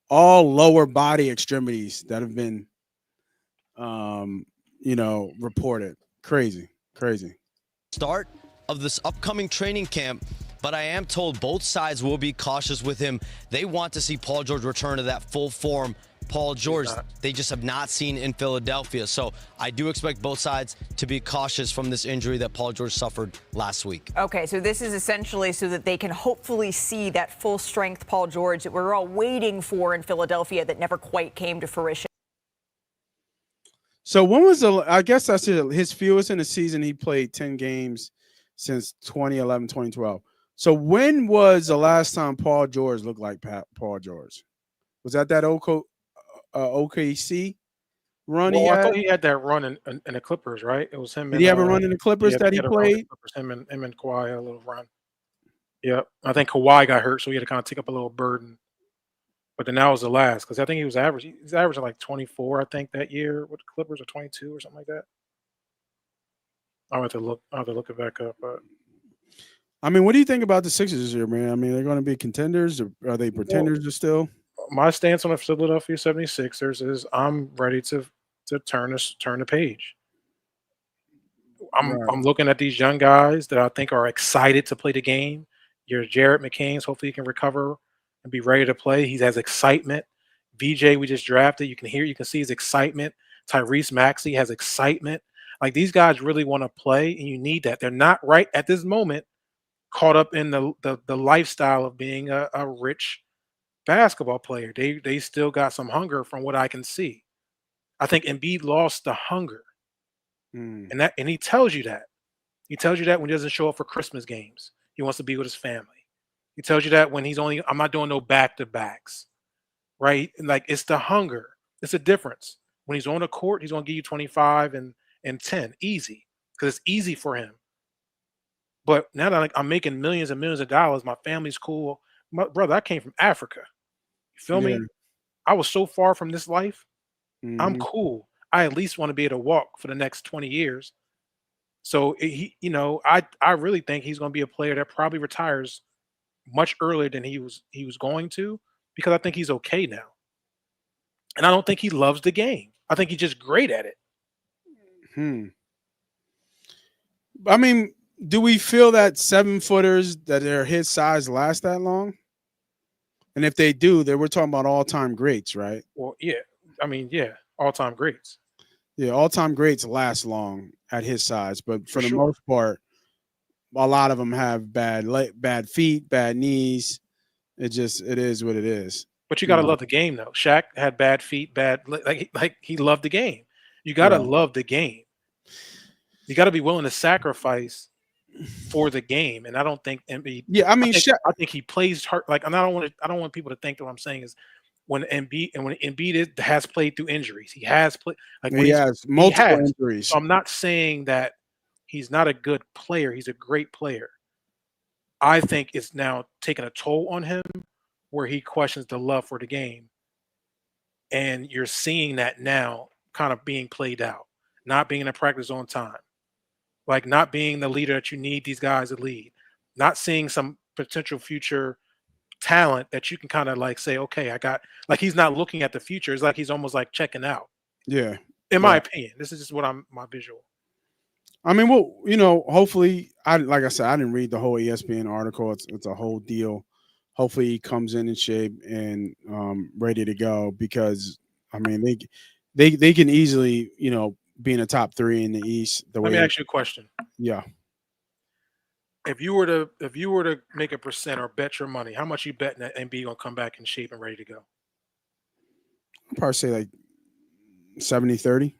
all lower body extremities that have been reported. Crazy. Start of this upcoming training camp, but I am told both sides will be cautious with him. They want to see Paul George return to that full form Paul George they just have not seen in Philadelphia. So I do expect both sides to be cautious from this injury that Paul George suffered last week. Okay, so this is essentially so that they can hopefully see that full strength Paul George that we're all waiting for in Philadelphia that never quite came to fruition. So when was I guess that's his fewest in the season. He played 10 games since 2011, 2012. So when was the last time Paul George looked like Paul George? Was that OKC run? Well, I thought he had that run in the Clippers, right? It was him. Did he have a run in the Clippers that he played? Him and Kawhi had a little run. Yeah, I think Kawhi got hurt, so he had to kind of take up a little burden. But But then that was the last because I think he's averaging like 24, I think, that year with the Clippers, or 22 or something like that. I'll have to look it back up. But I mean, what do you think about the Sixers this year, man? I mean, they're going to be contenders, or are they pretenders still? My stance on the Philadelphia 76ers is I'm ready to turn the page. I'm looking at these young guys that I think are excited to play the game. Your Jared McCain's, hopefully he can recover and be ready to play. He has excitement. VJ, we just drafted. You can see his excitement. Tyrese Maxey has excitement. Like, these guys really want to play, and you need that. They're not right at this moment caught up in the lifestyle of being a rich basketball player. They still got some hunger from what I can see. I think Embiid lost the hunger. And he tells you that. He tells you that when he doesn't show up for Christmas games. He wants to be with his family. He tells you that when I'm not doing no back-to-backs. Right? And like, it's the hunger. It's a difference. When he's on the court, he's going to give you 25 and 10. Easy. Because it's easy for him. But now that I'm making millions and millions of dollars, my family's cool. Brother, I came from Africa. You feel me? I was so far from this life. I'm cool. I at least want to be able to walk for the next 20 years. So I really think he's going to be a player that probably retires much earlier than he was going to, because I think he's okay now. And I don't think he loves the game. I think he's just great at it. I mean, do we feel that 7-footers that are his size last that long? And if they do, then we're talking about all-time greats, right? Well, yeah. I mean, yeah, all-time greats. Yeah, all-time greats last long at his size, but for the most part, a lot of them have bad feet, bad knees. It is what it is. But you got to love the game, though. Shaq had bad feet, like he loved the game. You got to love the game. You got to be willing to sacrifice for the game, and I don't think Embiid. Yeah, I mean, I think he plays hard. Like, and I don't want people to think that what I'm saying is when Embiid has played through injuries, he has played. Like, he has multiple injuries. So I'm not saying that he's not a good player. He's a great player. I think it's now taking a toll on him, where he questions the love for the game, and you're seeing that now kind of being played out. Not being in a practice on time. Like, not being the leader that you need these guys to lead, not seeing some potential future talent that you can kind of like say, okay, I got, like, he's not looking at the future. It's like he's almost like checking out. Yeah. In my opinion, this is just my visual. I mean, well, hopefully, like I said, I didn't read the whole ESPN article. It's a whole deal. Hopefully he comes in shape and ready to go, because I mean, they can easily, be in the top 3 in the East. Let me ask you a question. Yeah. If you were to make a percent or bet your money, how much you betting that Embiid gonna come back in shape and ready to go? I'd probably say like 70-30.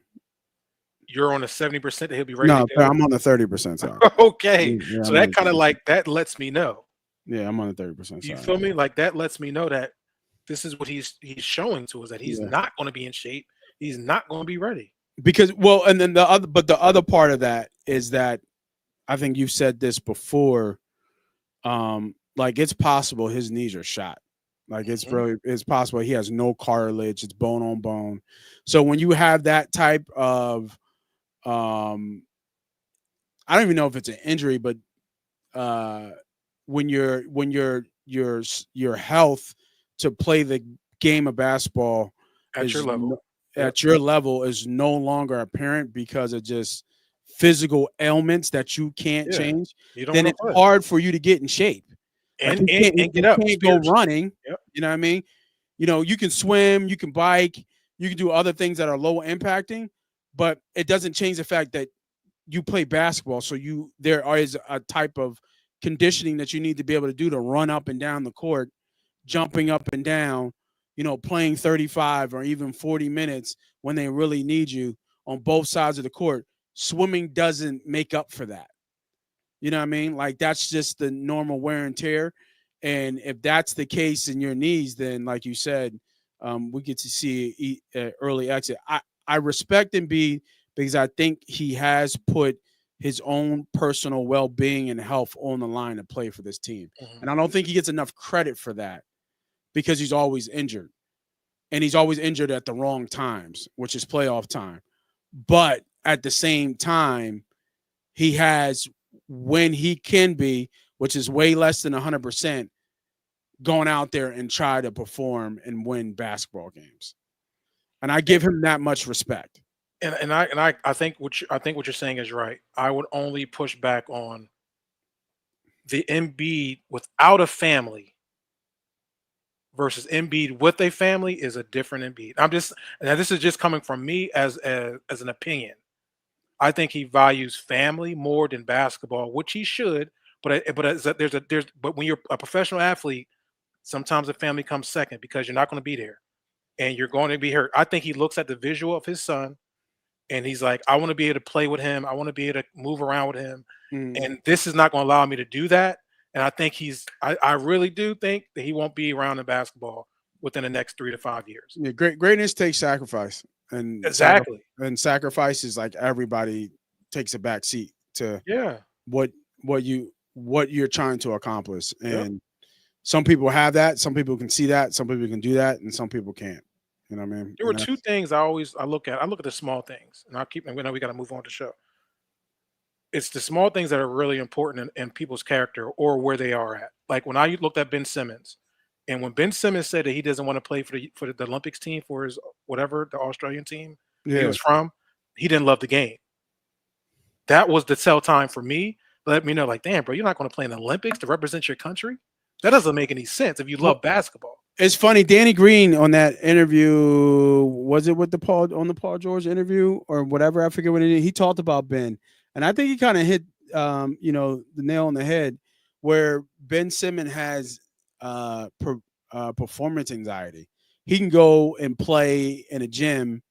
You're on the 70% that he'll be ready to go? No, I'm on the 30% side. Okay. Yeah, so that kind of like, that lets me know. Yeah, I'm on the 30% side. You feel me? Like, that lets me know that this is what he's showing to us, that he's not going to be in shape. He's not going to be ready. Because, well, and then the other part of that is that I think you've said this before. Like, it's possible his knees are shot. Like, it's possible he has no cartilage. It's bone on bone. So when you have that type of, I don't even know if it's an injury, but when your health to play the game of basketball at your level is no longer apparent because of just physical ailments that you can't change, then it's hard for you to get in shape. And get up. You can't go running. Yep. You know what I mean? You can swim, you can bike, you can do other things that are low impacting, but it doesn't change the fact that you play basketball. So there is a type of conditioning that you need to be able to do to run up and down the court, jumping up and down, playing 35 or even 40 minutes when they really need you on both sides of the court. Swimming doesn't make up for that. You know what I mean? Like, that's just the normal wear and tear. And if that's the case in your knees, then like you said, we get to see an early exit. I respect Embiid because I think he has put his own personal well-being and health on the line to play for this team. And I don't think he gets enough credit for that because he's always injured. and he's always injured at the wrong times, which is playoff time. But at the same time, he has, when he can be, which is way less than 100%, going out there and try to perform and win basketball games. And I give him that much respect. And I think what you're saying is right. I would only push back on the Embiid without a family versus Embiid with a family is a different Embiid. Now this is just coming from me as an opinion. I think he values family more than basketball, which he should. But when you're a professional athlete, sometimes the family comes second because you're not going to be there and you're going to be hurt. I think he looks at the visual of his son and he's like, I want to be able to play with him. I want to be able to move around with him. And this is not going to allow me to do that. And I think I really do think that he won't be around in basketball within the next 3 to 5 years. Yeah, greatness takes sacrifice. And exactly. Sacrifice is like everybody takes a back seat to what you're trying to accomplish. And some people have that, some people can see that, some people can do that, and some people can't. You know what I mean? There were two things I look at. I look at the small things, and we know we got to move on to show. It's the small things that are really important in people's character or where they are at. Like when I looked at Ben Simmons, and when Ben Simmons said that he doesn't want to play for the Olympics team, for his whatever, the Australian team he was from, he didn't love the game. That was the tell time for me. Let me know, like, damn, bro, you're not going to play in the Olympics to represent your country? That doesn't make any sense if you love basketball. It's funny, Danny Green on that interview, was it with the Paul George interview or whatever? I forget what it is. He talked about Ben, and I think he kind of hit the nail on the head where Ben Simmons has performance anxiety. He can go and play in a gym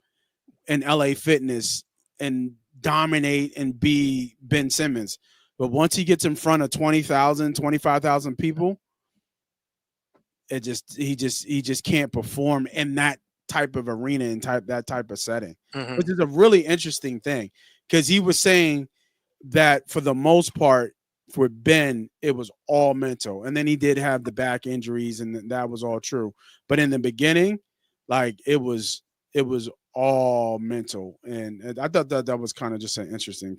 in LA Fitness and dominate and be Ben Simmons. But once he gets in front of 20,000, 25,000 people, he just can't perform in that type of arena and that type of setting, which is a really interesting thing because he was saying that for the most part for Ben, it was all mental. And then he did have the back injuries and that was all true. But in the beginning, like it was all mental. And I thought that was kind of just an interesting,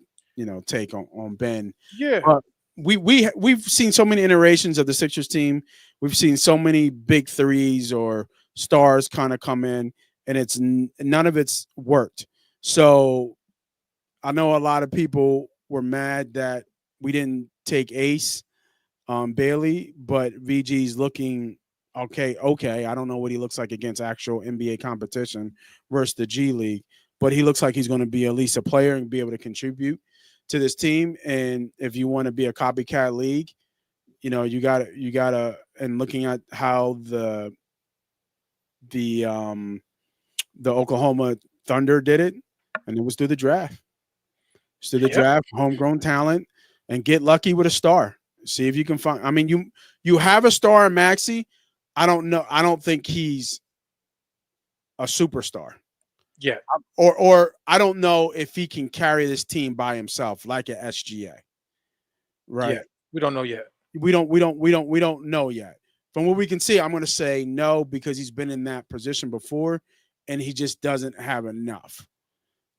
take on Ben. Yeah. We've seen so many iterations of the Sixers team. We've seen so many big threes or stars kind of come in, and none of it's worked. So I know a lot of people were mad that we didn't take Ace Bailey, but VG's looking okay. I don't know what he looks like against actual NBA competition versus the G League, but he looks like he's going to be at least a player and be able to contribute to this team. And if you want to be a copycat league, you gotta, and looking at how the Oklahoma Thunder did it, and it was through the draft. Draft, homegrown talent, and get lucky with a star. See if you can find. I mean, you have a star in Maxey. I don't know. I don't think he's a superstar. Yeah. Or I don't know if he can carry this team by himself like at SGA. Right. Yeah. We don't know yet. We don't know yet. From what we can see, I'm going to say no because he's been in that position before and he just doesn't have enough.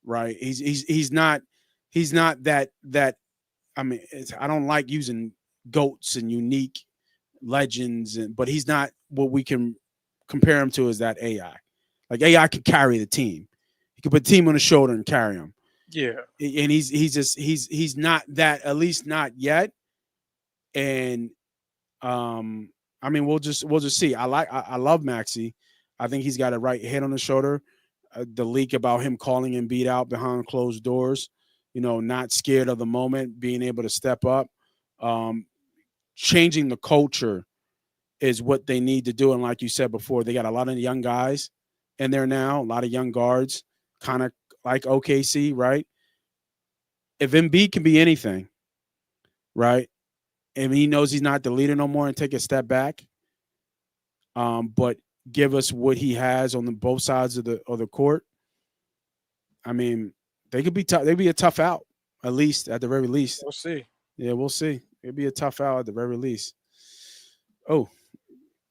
Right? He's not that I mean, I don't like using GOATs and unique legends but he's not what we can compare him to as that AI. Like AI could carry the team. He could put the team on the shoulder and carry him. Yeah. And he's not that, at least not yet. And I mean, we'll just see. I love Maxey. I think he's got a right head on the shoulder. The leak about him calling Embiid out behind closed doors, not scared of the moment, being able to step up. Changing the culture is what they need to do. And like you said before, they got a lot of young guys in there now, a lot of young guards, kind of like OKC, right? If Embiid can be anything, right? And he knows he's not the leader no more and take a step back, but give us what he has on both sides of the court. I mean, they could be tough. They'd be a tough out, at least at the very least. We'll see. Yeah, we'll see. It'd be a tough out at the very least. Oh,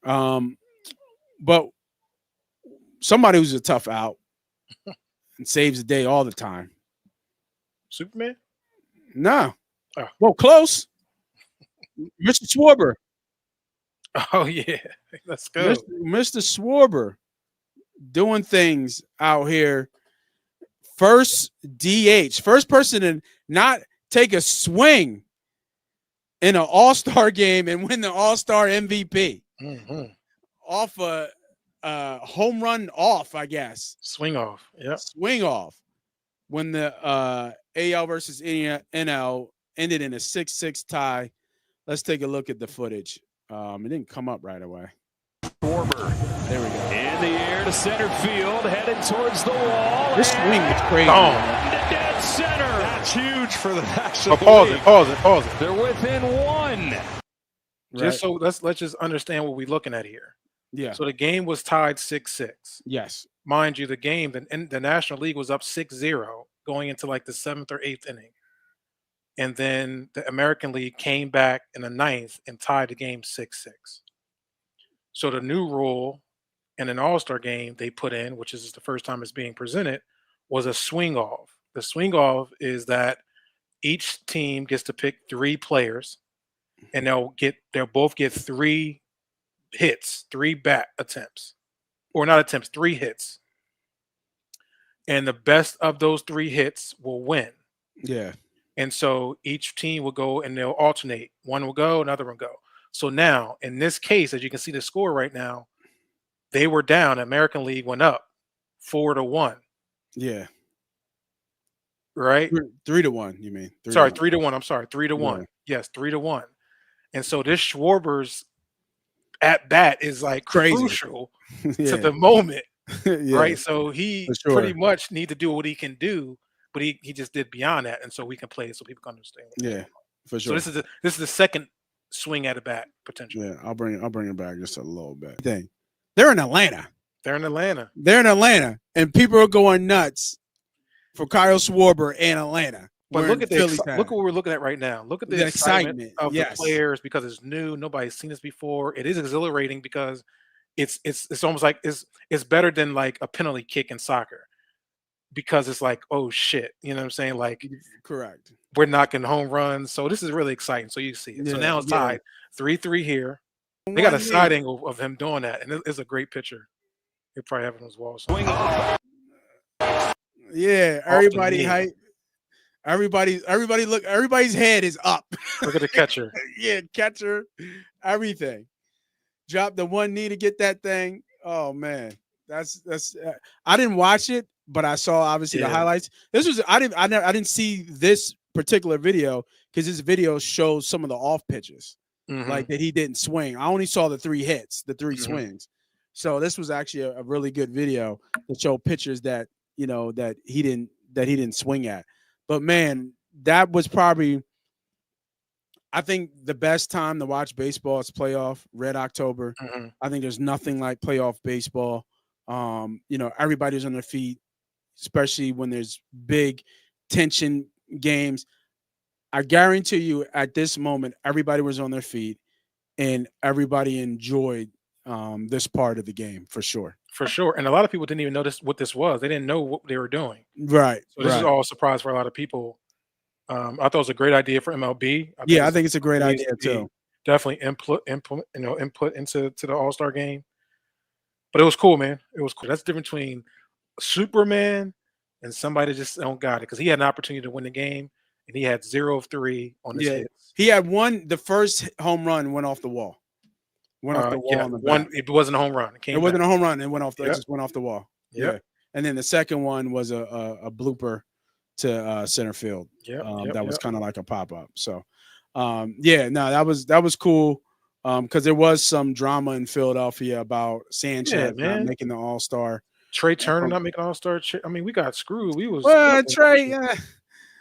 but somebody who's a tough out and saves the day all the time. Superman? No. Oh. Well, close. Mr. Schwarber. Oh, yeah. Let's go. Mr. Schwarber doing things out here. First DH, first person to not take a swing in an All-Star game and win the All-Star MVP. Mm-hmm. Off a home run off, I guess. Swing off. Yeah. Swing off. When the AL versus NL ended in a 6-6 tie. Let's take a look at the footage. It didn't come up right away. Schwarber. There we go. In the air to center field, headed towards the wall. This swing is crazy. Gone. To dead center. That's huge for the National League. Pause it. They're within one. Just so let's just understand what we're looking at here. Yeah. So the game was tied 6-6. Yes. Mind you, the National League was up 6-0 going into like the 7th or 8th inning. And then the American League came back in the 9th and tied the game 6-6. So the new rule in an All-Star game they put in, which is the first time it's being presented, was a swing off. The swing off is that each team gets to pick 3 players, and they'll both get 3 hits, 3 bat attempts, or not attempts, 3 hits. And the best of those 3 hits will win. Yeah. And so each team will go and they'll alternate. One will go, another will go. So now, in this case, as you can see the score right now, they were down. The American League went up 4-1. Yeah. Right? 3-1, you mean? 3-1. I'm sorry, 3-1. Yeah. Yes, 3-1. And so this Schwarber's at bat is like Crazy. crucial Yeah. to the moment. Yeah. Right? So he For sure. pretty much need to do what he can do, but he just did beyond that. And so we can play it so people can understand. Yeah, for sure. So this is the second swing at a bat potential. Yeah, I'll bring it back just a little bit. They're in Atlanta. They're in Atlanta. And people are going nuts for Kyle Schwarber in Atlanta. But look what we're looking at right now. Look at the excitement of the players because it's new. Nobody's seen this before. It is exhilarating because it's almost like it's better than like a penalty kick in soccer because it's like, oh shit, you know what I'm saying? Like, correct. We're knocking home runs, so this is really exciting. So you see it. So now it's tied 3-3 here. They got a side angle of him doing that, and it's a great picture. He'll probably have it on his wall. Yeah, everybody hype. Everybody look. Everybody's head is up. Look at the catcher. Yeah, catcher. Everything. Drop the one knee to get that thing. Oh man, that's. I didn't watch it, but I saw obviously the highlights. I didn't see this particular video because this video shows some of the off pitches, like that he didn't swing. I only saw the 3 hits, the 3 swings. So this was actually a really good video that showed pitches that that he didn't swing at. But man, that was probably, I think, the best time to watch baseball is playoff, Red October. I think there's nothing like playoff baseball. Everybody's on their feet, especially when there's big tension games. I guarantee you at this moment, everybody was on their feet and everybody enjoyed this part of the game for sure. For sure. And a lot of people didn't even notice what this was. They didn't know what they were doing. Right. So this is all a surprise for a lot of people. I thought it was a great idea for MLB. I think it's a great idea too. Definitely input into the All-Star game. But it was cool, man. It was cool. That's the difference between Superman and somebody that just don't got it, because he had an opportunity to win the game and he had 0 of 3 on his hits. He had the first home run went off the wall. Went off the wall on the back. It wasn't a home run. It wasn't a home run. It went off. It just went off the wall. Yeah. And then the second one was a blooper to center field. That was kind of like a pop up. So, that was cool. Because there was some drama in Philadelphia about Sanchez not making the All Star. Trey Turner not making All Star. I mean, we got screwed. We was Trey.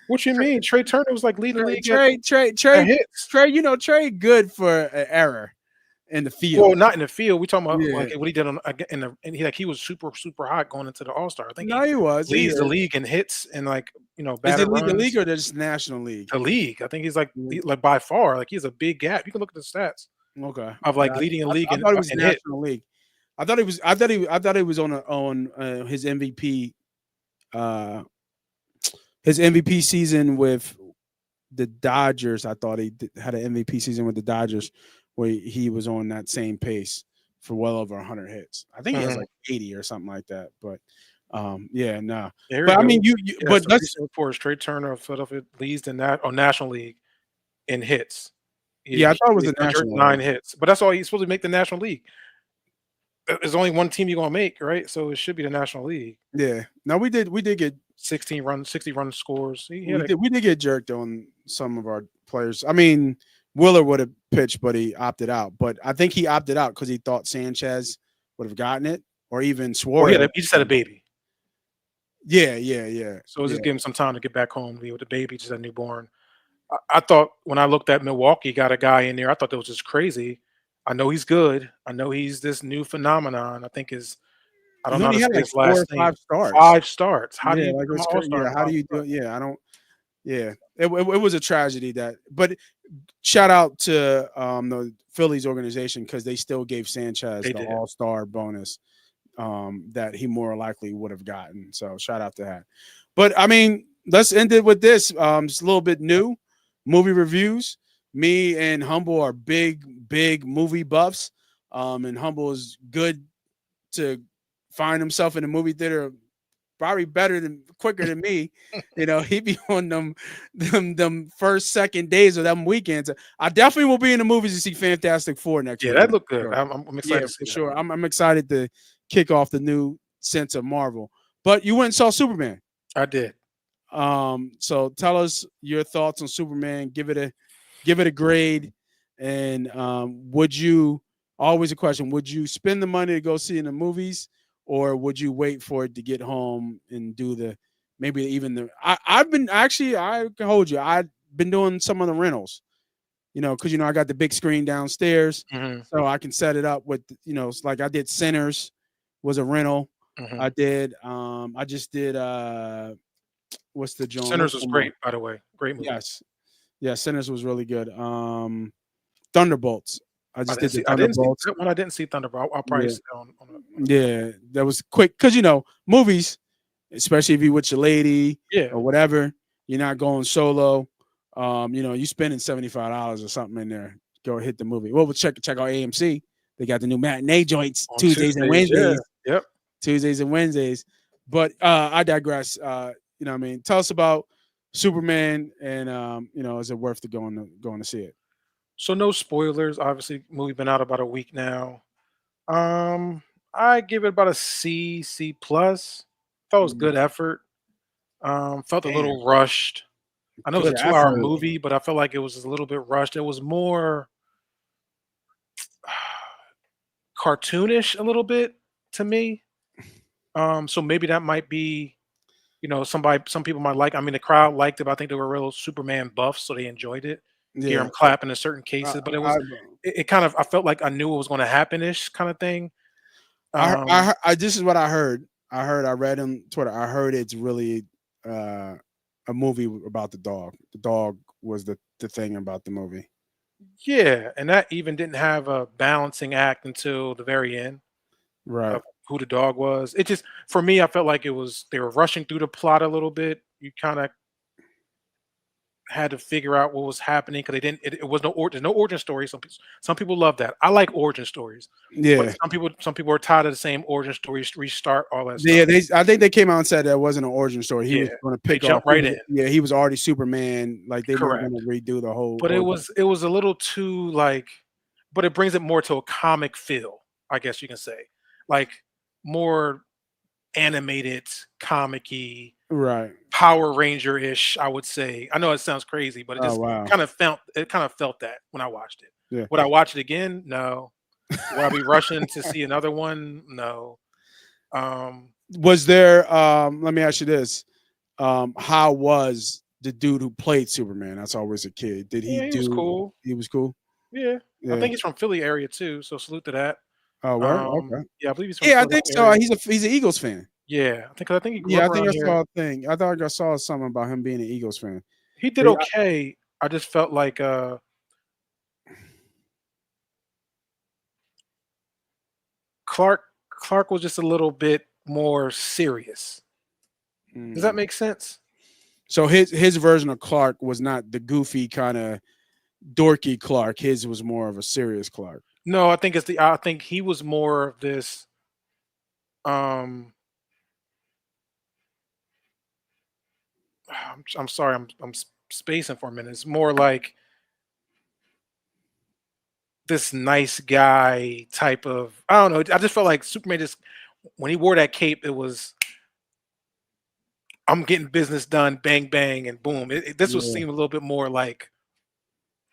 What you mean? Trey Turner was like leading the league. Trey. Trey good for an error in the field. Well, not in the field. We talking about like what he did he was super hot going into the All Star. I think he was leads the league in hits and bad Is it runs. The league or the National League? The league. I think he's like by far. Like he has a big gap. You can look at the stats. Okay. Of like leading a league. I thought it was National League. I thought he was on his MVP season with the Dodgers. I thought he had an MVP season with the Dodgers where he was on that same pace for well over 100 hits. I think he has like 80 or something like that. But yeah, nah. But I mean, but that's for Trey Turner of Philadelphia leads in that on National League in hits. I thought it was the National 9 hits, but that's all he's supposed to make the National League. There's only one team you're gonna make, right? So it should be the National League. Yeah. No, we did get 60 run scores. We did get jerked on some of our players. I mean, Willer would have pitched, but he opted out. But I think he opted out because he thought Sanchez would have gotten it, or even Suarez. He just had a baby. Yeah. So it was just giving him some time to get back home. Be with the baby, just a newborn. I thought when I looked at Milwaukee, got a guy in there. I thought that was just crazy. I know he's good. I know he's this new phenomenon. I think I don't know how to say his last name. 5 starts. 5 starts. How do you like how do you do it? Yeah, I don't. Yeah, it was a tragedy but shout out to the Phillies organization because they still gave Sanchez the All Star bonus that he more likely would have gotten. So shout out to that. But I mean, let's end it with this. Just a little bit new movie reviews. Me and Humble are big movie buffs. And Humble is good to find himself in a movie theater probably quicker than me. He'd be on them first, second days of them weekends. I definitely will be in the movies to see Fantastic Four next year. Yeah, that looked good. Sure. I'm excited to see for sure. I'm excited to kick off the new sense of Marvel. But you went and saw Superman. I did. So tell us your thoughts on Superman. Give it a grade. And always a question, would you spend the money to go see in the movies, or would you wait for it to get home and do I can hold you. I've been doing some of the rentals, because I got the big screen downstairs, so I can set it up with, it's like I did Sinners was a rental. I did I just did what's the joint? Sinners was great, by the way. Great movie. Yes. Yeah, Sinners was really good. Thunderbolts. I did the Thunderbolts. I didn't see Thunderbolts. I'll probably see on yeah, that was quick because movies, especially if you with your lady or whatever, you're not going solo. You spending $75 or something in there. Go hit the movie. Well, we'll check out AMC. They got the new matinee joints on Tuesdays and Wednesdays. Yeah. Yep. Tuesdays and Wednesdays. But I digress. Tell us about Superman and is it worth going to see it? So no spoilers. Obviously, movie been out about a week now. I give it about a C plus. Thought it was good effort. Felt a little rushed. I know it's a 2-hour movie, but I felt like it was a little bit rushed. It was more cartoonish a little bit to me. So maybe that might be, some people might like. I mean, the crowd liked it, but I think they were real Superman buffs, so they enjoyed it. Yeah. Hear him clapping in certain cases, but it kind of, I felt like I knew it was going to happen-ish kind of thing. This is what I heard. I read on Twitter. I heard it's really a movie about the dog. The dog was the thing about the movie. Yeah, and that even didn't have a balancing act until the very end. Right. Of who the dog was. It just, for me, I felt like they were rushing through the plot a little bit. You kind of had to figure out what was happening because it was there's no origin story. Some people love that. I like origin stories. Yeah. But some people are tired of the same origin stories, restart all that stuff. Yeah, I think they came out and said that wasn't an origin story. He was going to pick jump right in. Yeah, he was already Superman. Like they weren't going to redo the whole. But it was a little too but it brings it more to a comic feel, I guess you can say, like more animated, comic-y. Right. Power Ranger-ish, I would say. I know it sounds crazy, but it just kind of felt that when I watched it. Yeah. Would I watch it again? No. Would I be rushing to see another one? No. Was there let me ask you this. How was the dude who played Superman? That's always a kid. Did he was cool. He was cool? Yeah. I think he's from Philly area too, so salute to that. Oh, okay. Yeah, I believe he's from Philly I think so. Area. He's an Eagles fan. Yeah, I think he grew I up think I here. saw a thing. I thought I saw something about him being an Eagles fan. He did okay. I just felt like Clark Clark was just a little bit more serious. Does that make sense? So his version of Clark was not the goofy kind of dorky Clark. His was more of a serious Clark. No, I think he was more of this. I'm sorry, I'm spacing for a minute. It's more like this nice guy type of. I don't know. I just felt like Superman just when he wore that cape, it was. I'm getting business done, bang bang, and boom. This would seem a little bit more like.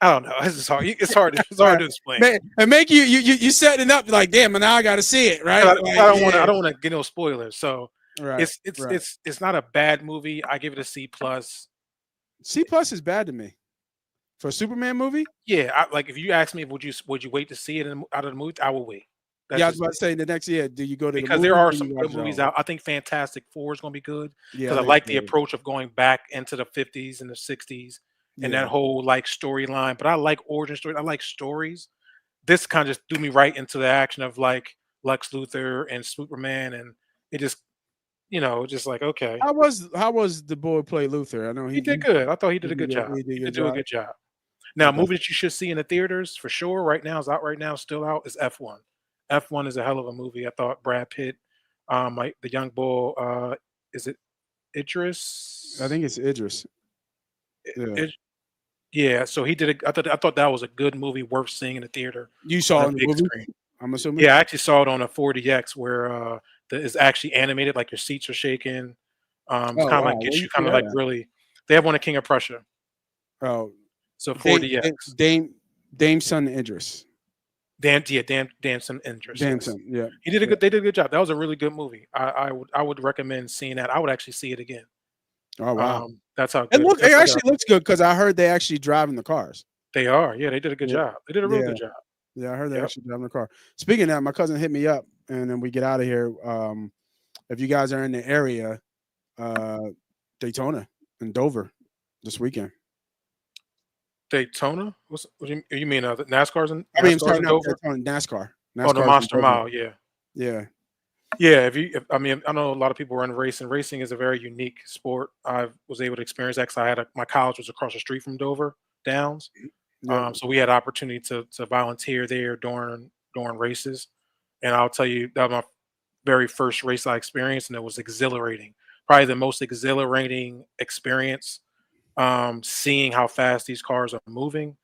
I don't know. It's just hard. It's hard to explain. Man, and make you setting it up like, damn, and now I got to see it, right? I don't want to get no spoilers. So right, it's not a bad movie. I give it a C+. C+ is bad to me for a Superman movie. Yeah, like if you ask me, would you wait to see it out of the movie? I will wait. I was about to say the next year. Do you go to because there are some good movies out. I think Fantastic Four is going to be good because I like the approach of going back into the 50s and the 60s and that whole like storyline. But I like origin stories. I like stories. This kind of just threw me right into the action of like Lex Luthor and Superman, and it just just like okay. How was the boy play Luthor? I know he did good. I thought he did a good job. He did do a good job. Now, a movie that you should see in the theaters for sure right now is out right now, still out, is F1. F1 is a hell of a movie. I thought Brad Pitt, like the young bull, is it Idris? I think it's Idris. Yeah. So he did it. I thought that was a good movie, worth seeing in the theater. You saw it on the movie screen. I'm assuming. Yeah, I actually saw it on a 4DX where it's actually animated, like your seats are shaking. Kind of like gets you kind of like really. They have one at King of Prussia. Oh, so 4DX. Dameson Idris. Damson Idris. Damson, yeah. He did a good. They did a good job. That was a really good movie. I would recommend seeing that. I would actually see it again. Oh wow, that's how. It actually looks good because I heard they actually driving the cars. They are. Yeah, they did a good job. They did a really good job. Yeah, I heard they actually driving the car. Speaking of that, my cousin hit me up, and then we get out of here. If you guys are in the area, Daytona and Dover this weekend. Daytona? What you mean? The NASCAR's in? I mean, sorry, NASCAR. Oh, the Monster Mile. Yeah. Yeah. I know a lot of people run racing. Racing is a very unique sport. I was able to experience that because my college was across the street from Dover Downs. So we had opportunity to volunteer there during races. And I'll tell you, that was my very first race I experienced, and it was exhilarating. Probably the most exhilarating experience. Seeing how fast these cars are moving,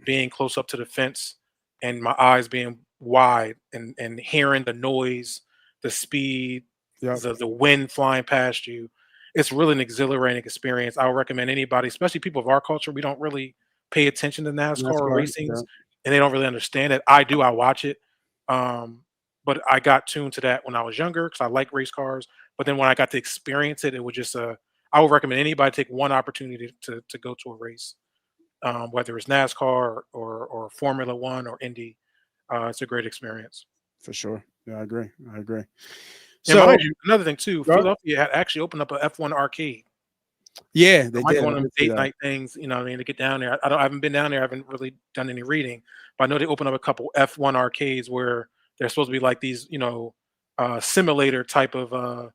being close up to the fence, and my eyes being wide, and hearing the noise, the speed, the wind flying past you. It's really an exhilarating experience. I would recommend anybody, especially people of our culture. We don't really pay attention to NASCAR or racings, and they don't really understand it. I do. I watch it, but I got tuned to that when I was younger because I like race cars. But then when I got to experience it, it was just I would recommend anybody take one opportunity to go to a race, whether it's NASCAR or Formula One or Indy. It's a great experience. For sure. Yeah, I agree. So another thing too, Philadelphia had actually opened up a F1 arcade. Yeah, they did. One of them date night things, to get down there. I haven't been down there. I haven't really done any reading, but I know they opened up a couple F1 arcades where they're supposed to be like these, simulator type of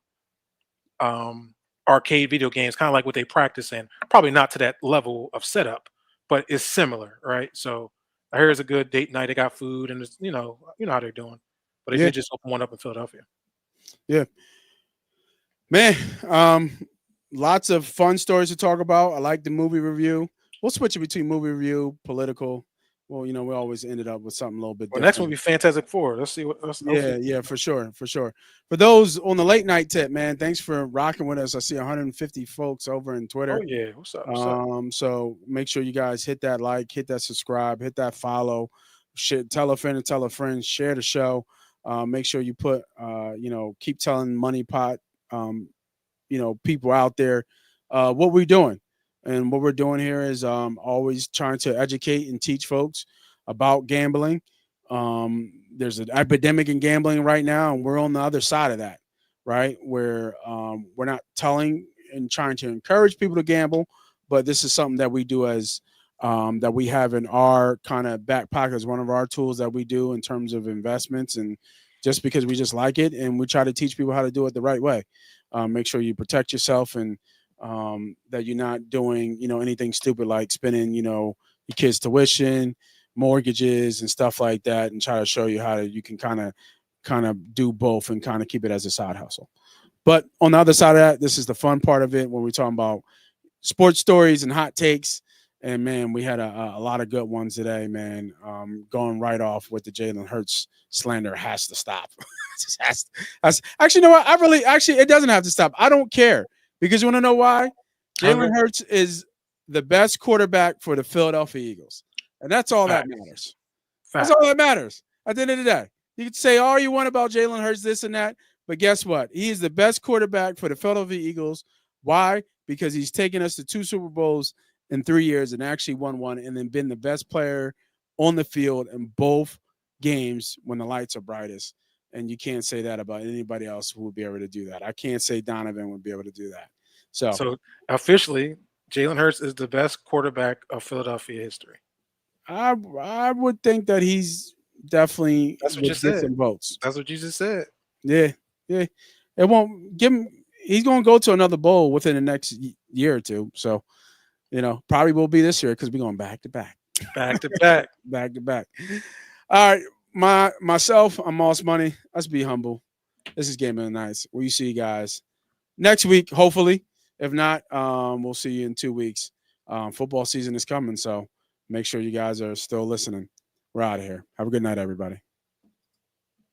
arcade video games, kind of like what they practice in. Probably not to that level of setup, but it's similar, right? So I hear it's a good date night. They got food, and it's, you know how they're doing. But they did just open one up in Philadelphia. Yeah, man. Lots of fun stories to talk about. I like the movie review. We'll switch it between movie review, political. Well, we always ended up with something a little bit different. Next one will be Fantastic Four. Let's see what. Yeah, for sure. For those on the late night tip, man, thanks for rocking with us. I see 150 folks over in Twitter. Oh yeah, what's up? So make sure you guys hit that like, hit that subscribe, hit that follow, tell a friend and tell a friend, share the show. Make sure you put, keep telling Money Pot, people out there what we're doing. And what we're doing here is always trying to educate and teach folks about gambling. There's an epidemic in gambling right now, and we're on the other side of that, right? Where we're not telling and trying to encourage people to gamble, but this is something that we do as that we have in our kind of back pocket as one of our tools that we do in terms of investments and just because we just like it, and we try to teach people how to do it the right way. Make sure you protect yourself, and that you're not doing, anything stupid like spending, your kids' tuition, mortgages, and stuff like that, and try to show you how you can kind of do both and kind of keep it as a side hustle. But on the other side of that, this is the fun part of it when we're talking about sports stories and hot takes. And man, we had a lot of good ones today, man. Going right off with the Jalen Hurts slander has to stop. Actually, you know what? It doesn't have to stop. I don't care, because you want to know why? Jalen Hurts is the best quarterback for the Philadelphia Eagles, and that's all that matters. That's all that matters. At the end of the day, you can say all you want about Jalen Hurts, this and that, but guess what? He is the best quarterback for the Philadelphia Eagles. Why? Because he's taken us to 2 Super Bowls in 3 years and actually won one, and then been the best player on the field in both games when the lights are brightest. And you can't say that about anybody else who would be able to do that. I can't say Donovan would be able to do that. So officially, Jalen Hurts is the best quarterback of Philadelphia history. I would think that he's definitely, that's what you said, some votes. That's what you just said. Yeah. It won't give him. He's going to go to another bowl within the next year or two. So, probably will be this year, because we're going back to back. Back to back. Back to back. All right. Myself, I'm Moss Money. Let's be humble. This is Game of the Nights. We'll see you guys next week, hopefully. If not, we'll see you in 2 weeks. Football season is coming, so make sure you guys are still listening. We're out of here. Have a good night, everybody.